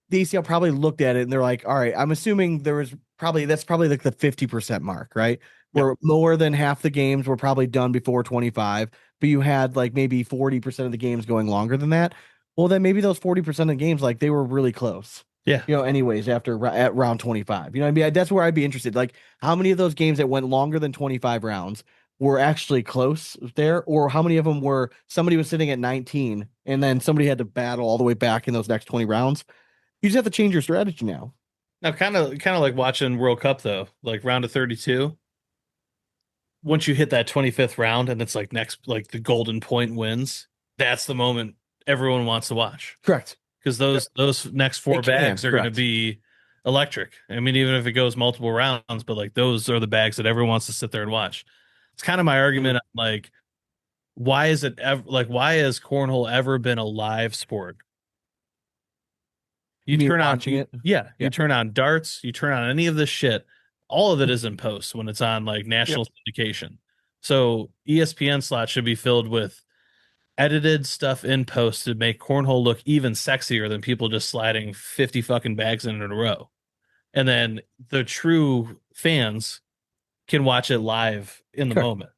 the ACL probably looked at it and they're like, all right, I'm assuming that's probably like the 50% mark, right? Where more than half the games were probably done before 25, but you had like maybe 40% of the games going longer than that. Well, then maybe those 40% of the games, like they were really close. Yeah. Anyways, at round 25, I mean, that's where I'd be interested. Like, how many of those games that went longer than 25 rounds were actually close there, or how many of them were somebody was sitting at 19 and then somebody had to battle all the way back in those next 20 rounds? You just have to change your strategy now. Now, kind of like watching World Cup though, like round of 32. Once you hit that 25th round and it's like the golden point wins, that's the moment everyone wants to watch. Correct. Because those next four bags are going to correct. be electric. I mean, even if it goes multiple rounds, but like those are the bags that everyone wants to sit there and watch. It's kind of my argument. Like, why has cornhole ever been a live sport? You turn on watching it. Yeah, you turn on darts, you turn on any of this shit. All of it is in post when it's on like national syndication. So ESPN slots should be filled with edited stuff in post to make cornhole look even sexier than people just sliding 50 fucking bags in a row. And then the true fans can watch it live in the moment.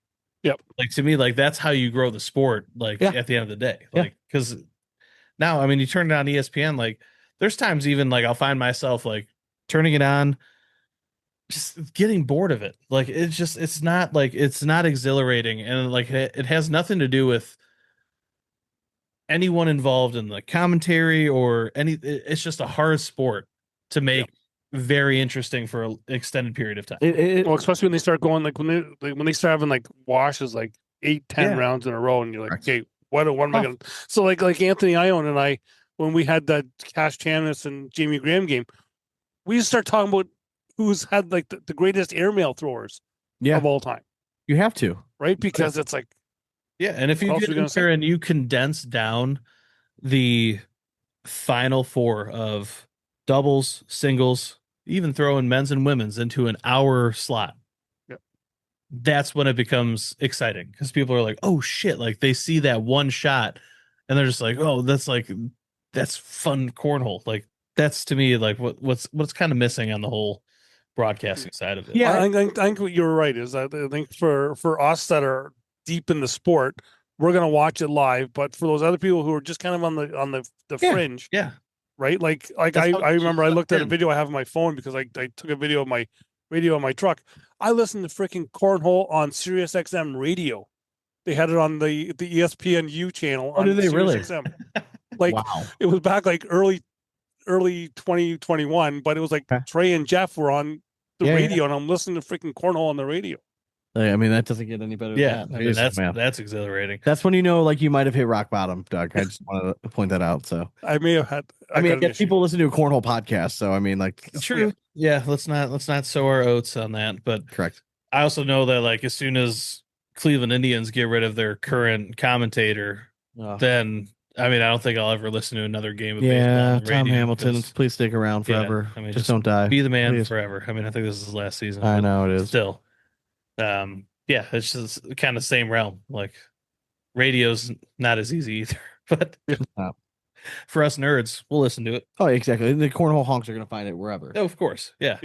Yep. Like, to me, like that's how you grow the sport, like at the end of the day. Like, because now, I mean, you turn it on ESPN, like there's times even like I'll find myself like turning it on, just getting bored of it. Like it's not exhilarating, and like it has nothing to do with anyone involved in the commentary or it's just a hard sport to make very interesting for an extended period of time. Well, especially when they start going like when they start having like washes like 8-10 rounds in a row, and you're like, okay, what am I gonna? So like Anthony Ione and I, when we had that Cash Chanis and Jamie Graham game, we just start talking about who's had like the greatest airmail throwers of all time. You have to, right? Because it's like, and if you get in there and you condense down the final four of doubles, singles, even throw in men's and women's into an hour slot, that's when it becomes exciting, because people are like, oh shit, like they see that one shot and they're just like, oh, that's fun cornhole. Like that's, to me, like what's kind of missing on the whole broadcasting side of it. Yeah, I think what you're right is that I think for us that are deep in the sport, we're gonna watch it live. But for those other people who are just kind of on the fringe, right? Like I remember I looked at a video I have on my phone because I took a video of my radio on my truck. I listened to freaking cornhole on Sirius XM radio. They had it on the ESPNU channel. Oh, did they really? XM. Like, wow. It was back like early 2021, but it was like Trey and Jeff were on the radio, and I'm listening to freaking cornhole on the radio. I mean, that doesn't get any better than that. I mean, that's exhilarating. That's when you know, like, you might have hit rock bottom, Doug. I just wanted to point that out. So I may have had. I mean, I guess people listen to a cornhole podcast, so I mean, like, true. Yeah, let's not sow our oats on that. But correct. I also know that, like, as soon as Cleveland Indians get rid of their current commentator, then I mean, I don't think I'll ever listen to another game of baseball on the Tom radio, Hamilton, please stick around forever. I mean, just don't die. Be the man please. forever. I mean, I think this is his last season. I know it is. Still, it's just kind of same realm. Like, radio's not as easy either, but for us nerds, we'll listen to it. Oh, exactly. The cornhole honks are going to find it wherever. Oh, of course, yeah.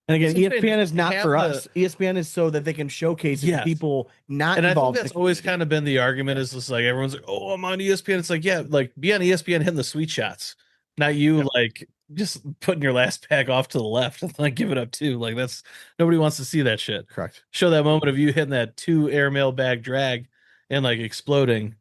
And again, ESPN is not for us. ESPN is so that they can showcase people not involved. I think that's always kind of been the argument. Is just like everyone's like, "Oh, I'm on ESPN." It's like, yeah, like be on ESPN hitting the sweet shots, not you like just putting your last pack off to the left and like give it up too. Like that's nobody wants to see that shit. Correct. Show that moment of you hitting that 2 airmail bag drag and like exploding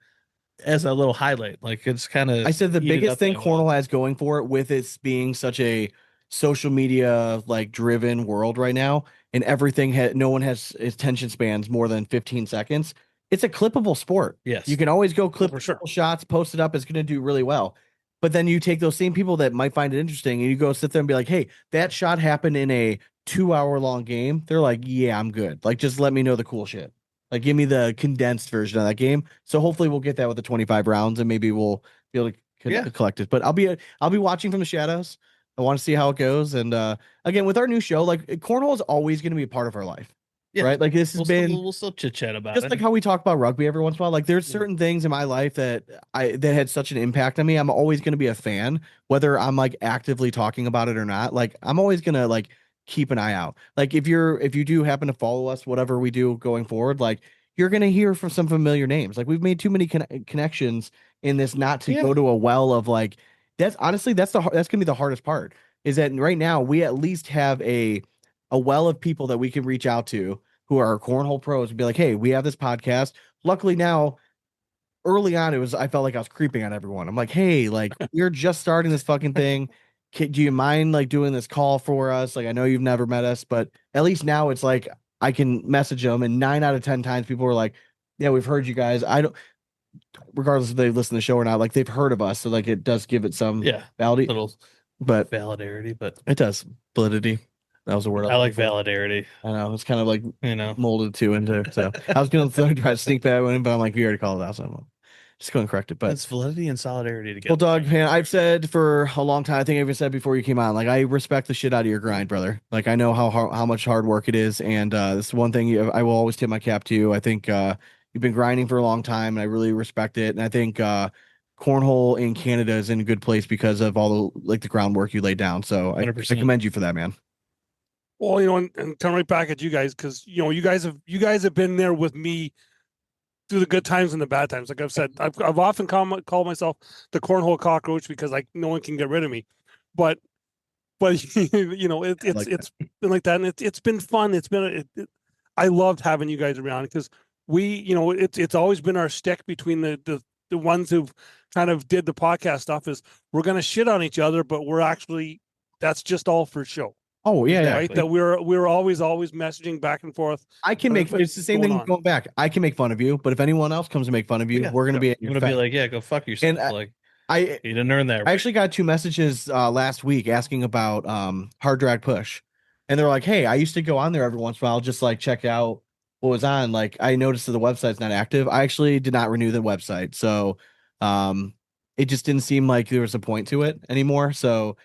as a little highlight. Like it's kind of. I said the biggest thing cornhole has going for it, with it being such a social media like driven world right now, and everything no one has attention spans more than 15 seconds. It's a clippable sport. Yes, you can always go clip shots, post it up. It's going to do really well. But then you take those same people that might find it interesting and you go sit there and be like, hey, that shot happened in a 2-hour long game. They're like, yeah, I'm good. Like, just let me know the cool shit. Like, give me the condensed version of that game. So hopefully we'll get that with the 25 rounds, and maybe we'll be able to collect it. But I'll be watching from the shadows. I want to see how it goes. And again, with our new show, like cornhole is always going to be a part of our life. Yeah. Right. Like this has we'll still chit chat about just it. Like how we talk about rugby every once in a while. Like there's certain things in my life that had such an impact on me. I'm always going to be a fan, whether I'm like actively talking about it or not. Like I'm always going to like keep an eye out. Like if you do happen to follow us, whatever we do going forward, like you're going to hear from some familiar names. Like we've made too many connections in this not to go to a well of like, that's honestly, that's going to be the hardest part, is that right now we at least have a well of people that we can reach out to who are cornhole pros and be like, hey, we have this podcast. Luckily now, early on, I felt like I was creeping on everyone. I'm like, hey, like we're just starting this fucking thing. Do you mind like doing this call for us? Like, I know you've never met us, but at least now it's like I can message them, and 9 out of 10 times people were like, yeah, we've heard you guys. I don't, regardless if they listen to the show or not, like they've heard of us. So like it does give it some validity, but validarity, but it does validity. That was a word. I like validarity. I know it's kind of like molded too into. So I was gonna try to sneak that one, but I'm like, we already called it out, so I'm just going to correct it. But it's validity and solidarity together. Well, Doug, man, I've said for a long time. I think I even said before you came on, like I respect the shit out of your grind, brother. Like I know how much hard work it is, and this is one thing I will always tip my cap to you. I think you've been grinding for a long time, and I really respect it. And I think cornhole in Canada is in a good place because of all the groundwork you laid down. So I commend you for that, man. Well, and come right back at you guys, because you guys have been there with me through the good times and the bad times. Like I've said, I've often called myself the cornhole cockroach because like no one can get rid of me, but it's been like that, and it's been fun. It's been I loved having you guys around because it's always been our stick between the ones who've kind of did the podcast stuff is we're gonna shit on each other, but that's just all for show. Oh yeah, right. That we're always messaging back and forth. I can make it's the same thing going back. I can make fun of you, but if anyone else comes to make fun of you, we're gonna be like, yeah, go fuck yourself. And you didn't earn that. I actually got 2 messages last week asking about hard drag push, and they're like, hey, I used to go on there every once in a while, just like check out what was on. Like I noticed that the website's not active. I actually did not renew the website, so it just didn't seem like there was a point to it anymore. So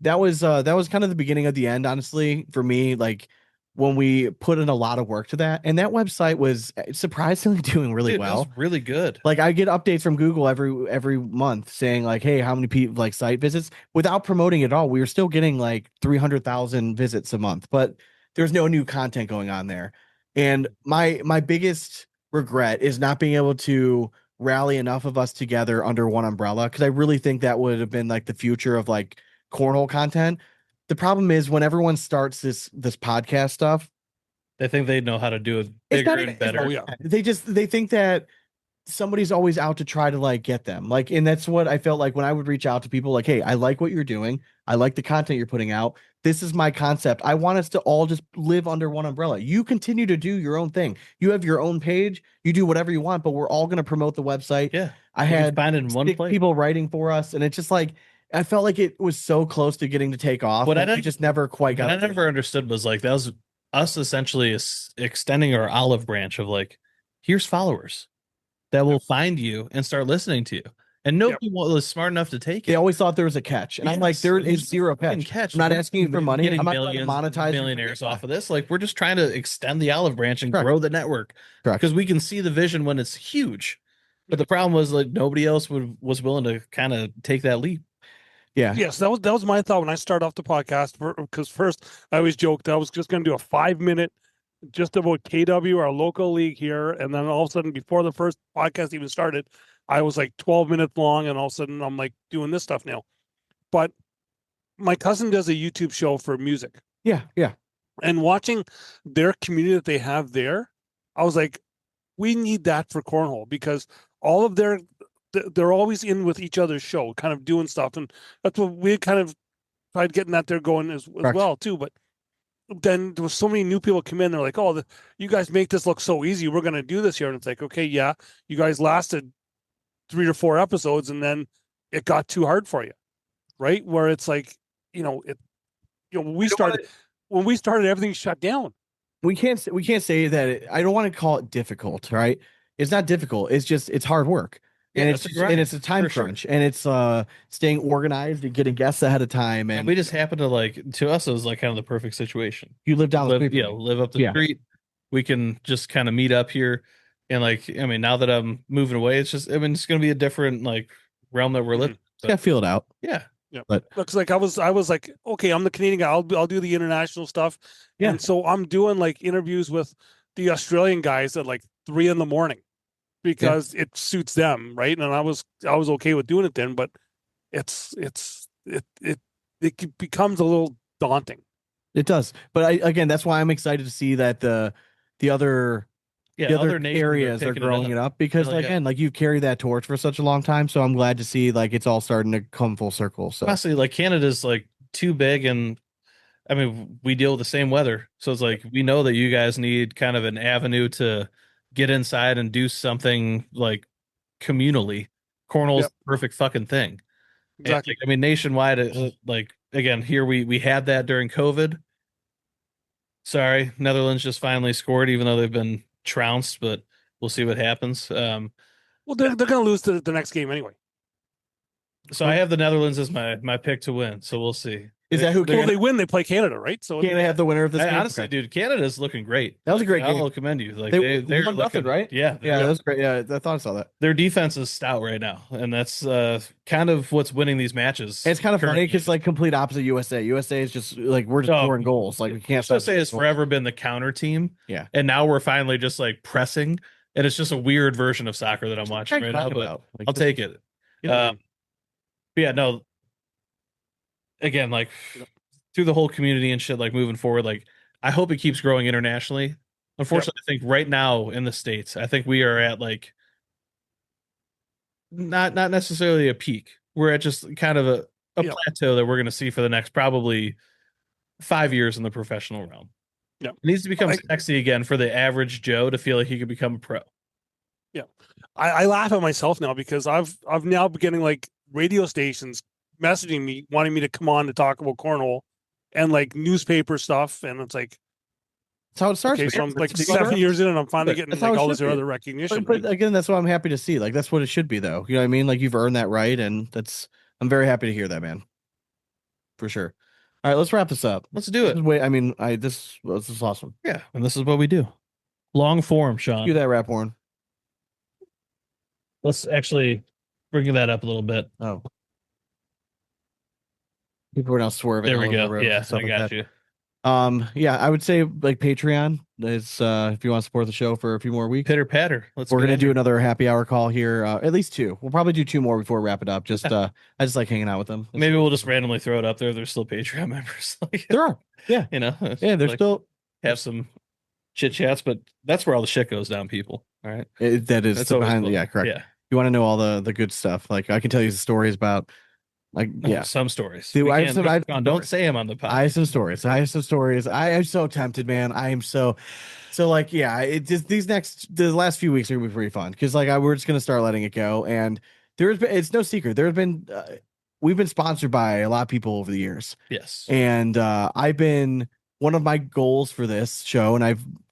that was kind of the beginning of the end, honestly, for me. Like when we put in a lot of work to that, and that website was surprisingly doing really well. It was really good. Like I get updates from Google every month saying like, hey, how many people like site visits, without promoting it at all. We were still getting like 300,000 visits a month, but there's no new content going on there. And my biggest regret is not being able to rally enough of us together under one umbrella, because I really think that would have been like the future of like cornhole content. The problem is when everyone starts this podcast stuff, they think they know how to do it bigger and better. They think that somebody's always out to try to like get them. Like, and that's what I felt like when I would reach out to people like, hey, I like what you're doing. I like the content you're putting out. This is my concept. I want us to all just live under one umbrella. You continue to do your own thing. You have your own page. You do whatever you want, but we're all going to promote the website. Yeah. I had people writing for us, and it's just like, I felt like it was so close to getting to take off. What I just never quite got. What I never understood was like that was us essentially extending our olive branch of like, here's followers that will find you and start listening to you. And nobody was smart enough to take it. They always thought there was a catch, and I'm like, there is zero catch. I'm not asking you for money. I'm not trying to monetize millionaires off of this. Like we're just trying to extend the olive branch and grow the network. Because we can see the vision when it's huge. But the problem was like nobody else was willing to kind of take that leap. Yeah. Yes, that was my thought when I started off the podcast. Because first I always joked I was just going to do a 5-minute just about KW, our local league here, and then all of a sudden, before the first podcast even started, I was like 12 minutes long, and all of a sudden I'm like doing this stuff now. But my cousin does a YouTube show for music. Yeah. And watching their community that they have there, I was like, we need that for cornhole, because all of they're always in with each other's show, kind of doing stuff, and that's what we kind of tried getting that there going as well too. But then there was so many new people come in. They're like, "Oh, you guys make this look so easy. We're going to do this here." And it's like, okay, yeah, you guys lasted 3 or 4 episodes, and then it got too hard for you, right? Where it's like, when we started, everything shut down. we can't say that I don't want to call it difficult, right? It's not difficult. It's hard work. Yeah, And it's a grind, and it's a time for sure. crunch, and it's staying organized and getting guests ahead of time. And And we just happen to to us, it was like kind of the perfect situation. you live down the Live, street. yeah, live up the Yeah. street. We can just kind of meet up here. And I mean, now that I'm moving away, it's just, I mean, it's going to be a different realm that we're living. Just gotta feel it out. Yeah. Yeah, but looks like I was like, okay, I'm the Canadian guy. I'll do the international stuff. Yeah. And so I'm doing like interviews with the Australian guys at like 3 a.m. because it suits them, right? And I was okay with doing it then, but it becomes a little daunting. It does. But again, that's why I'm excited to see that the other other nations areas are picking growing it up because Hell yeah. again, like you carry that torch for such a long time. So I'm glad to see like it's all starting to come full circle. So Honestly, like Canada's like too big, and I mean we deal with the same weather. So it's like we know that you guys need kind of an avenue to get inside and do something like communally. Cornhole's Yep. the perfect fucking thing. Exactly. And, I mean, nationwide, like again, here we had that during COVID. Sorry, Netherlands just finally scored, even though they've been trounced, but we'll see what happens. Well, they're going to lose to the next game anyway. So I have the Netherlands as my pick to win. So we'll see. is that who Well, they win, they play Canada, right? So Canada have the winner of this game? Honestly, Okay. dude, Canada's looking great. That was a great game. I'll commend you. Like They they're won nothing, looking, right? Yeah, Yeah, that was great. Yeah, I thought I saw that. their defense is stout right now, and that's kind of what's winning these matches. And it's kind of funny currently. because like complete opposite USA. USA is just like we're just Oh, scoring goals. Like we can't stop USA has goals. forever been the counter team. Yeah. And now we're finally just like pressing, and it's just a weird version of soccer that I'm watching right now. But Like, I'll take it. But yeah, no. Again, like through the whole community and shit, like moving forward, like I hope it keeps growing internationally. Unfortunately, I think right now in the States, I think we are at like not necessarily a peak. We're at just kind of a plateau that we're going to see for the next probably 5 years in the professional realm. Yeah, it needs to become sexy again for the average Joe to feel like he could become a pro. Yeah, I laugh at myself now because I've now been getting like radio stations messaging me wanting me to come on to talk about cornhole and like newspaper stuff, and it's like that's how it starts. okay, so I'm like That's 7 years in, and I'm finally getting That's like how it all should this be. other recognition. But again, that's what I'm happy to see. Like that's what it should be, though. You know what I mean? Like you've earned that right, and I'm very happy to hear that, man. For sure. All right, let's wrap this up. Let's do it. Wait, I mean, this is awesome. Yeah, and this is what we do. Long form, Sean. Do that, rap horn. Let's actually bring that up a little bit. Oh. People are now swerving. There we all over go. the road Yeah, and stuff I like got that. you. Yeah, I would say like Patreon is if you want to support the show for a few more weeks. Pitter patter. We're gonna do another happy hour call here. At least 2. We'll probably do 2 more before we wrap it up. Just I just like hanging out with them. Maybe we'll just randomly throw it up there. There's still Patreon members. Like, There are. Yeah. you know. Yeah, there's like, still have some chit chats, but that's where all the shit goes down, people. All right. that is That's the always behind. cool. Yeah, correct. Yeah. You want to know all the good stuff? Like I can tell you stories about. Like yeah, Some stories. See, We I have can't- some- I have Sean, don't say them on the podcast. I have some stories. I am so tempted, man. I am so like yeah. It just the last few weeks are gonna be pretty fun because like we're just gonna start letting it go. And it's no secret. There have been we've been sponsored by a lot of people over the years. Yes. And I've been one of my goals for this show, and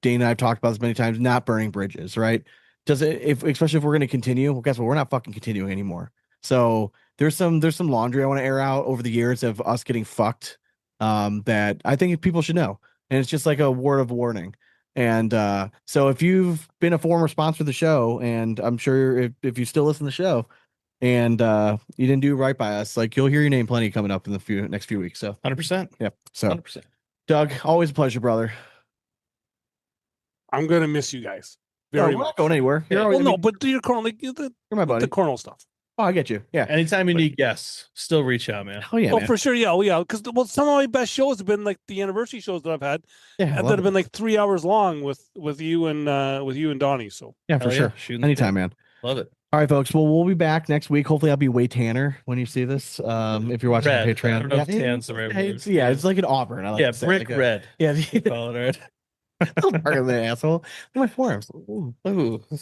Dana and I've talked about this many times, not burning bridges, right? Especially if we're going to continue, well, guess what? We're not fucking continuing anymore. So there's some laundry I want to air out over the years of us getting fucked that I think people should know. And it's just like a word of warning. And so if you've been a former sponsor of the show, and I'm sure if you still listen to the show and you didn't do right by us, like you'll hear your name plenty coming up in the next few weeks. So 100%. yep. So 100%. Doug, always a pleasure, brother. I'm gonna miss you guys We're very not much. going anywhere. Yeah. You're always, Well, no, but do your cornhole, like you're my buddy. the cornhole stuff. Oh, I get you. Yeah. Anytime you need guests, still reach out, man. Oh yeah. Oh, Man. for sure, yeah, because some of my best shows have been like the anniversary shows that I've had, Yeah. and that have been like 3 hours long with you and Donnie. So yeah, for Hell yeah. sure. Shooting the Anytime, shit. man. Love it. All right, folks. Well, we'll be back next week. Hopefully, I'll be way tanner when you see this. If you're watching Red. on Patreon, I don't know if tan's the right word. It's like an auburn. I like Yeah, to say, brick like a- red. Yeah, Call it red. darker than an asshole. Look at my forearms. Ooh,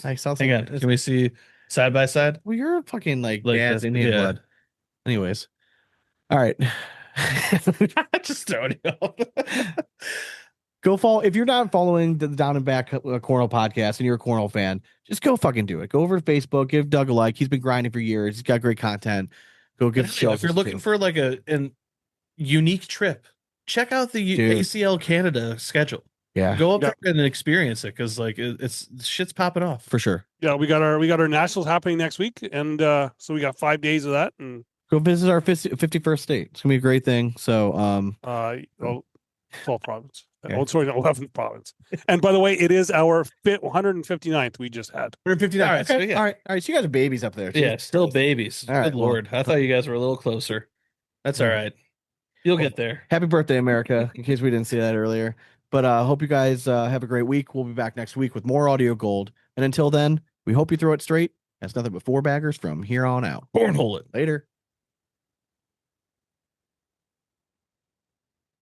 nice. Hang on. Can we see side by side? Well, you're fucking like Like dad's this, Indian yeah. blood. Anyways, all right. Just throwing you off. Go follow. If you're not following the Down and Back Cornhole podcast and you're a Cornhole fan, just go fucking do it. Go over to Facebook, give Doug a like. He's been grinding for years. He's got great content. Go give the show. If you're looking for like an unique trip, check out the Dude. ACL Canada schedule. Yeah, Go up there and experience it because like it's shit's popping off for sure. Yeah, we got our nationals happening next week, and so we got 5 days of that, and go visit our 51st state. It's gonna be a great thing. So 12th province. Okay. Oh, sorry, 11th province. And by the way, it is our 159th we just had. 159. All right, so Okay. yeah. All right. So you guys are babies up there. Yeah, still babies. All right, Good well- Lord. I thought you guys were a little closer. That's all right. You'll get there. Happy birthday, America, in case we didn't say that earlier. But hope you guys have a great week. We'll be back next week with more audio gold. And until then, we hope you throw it straight. That's nothing but 4 baggers from here on out. Cornhole it. Later.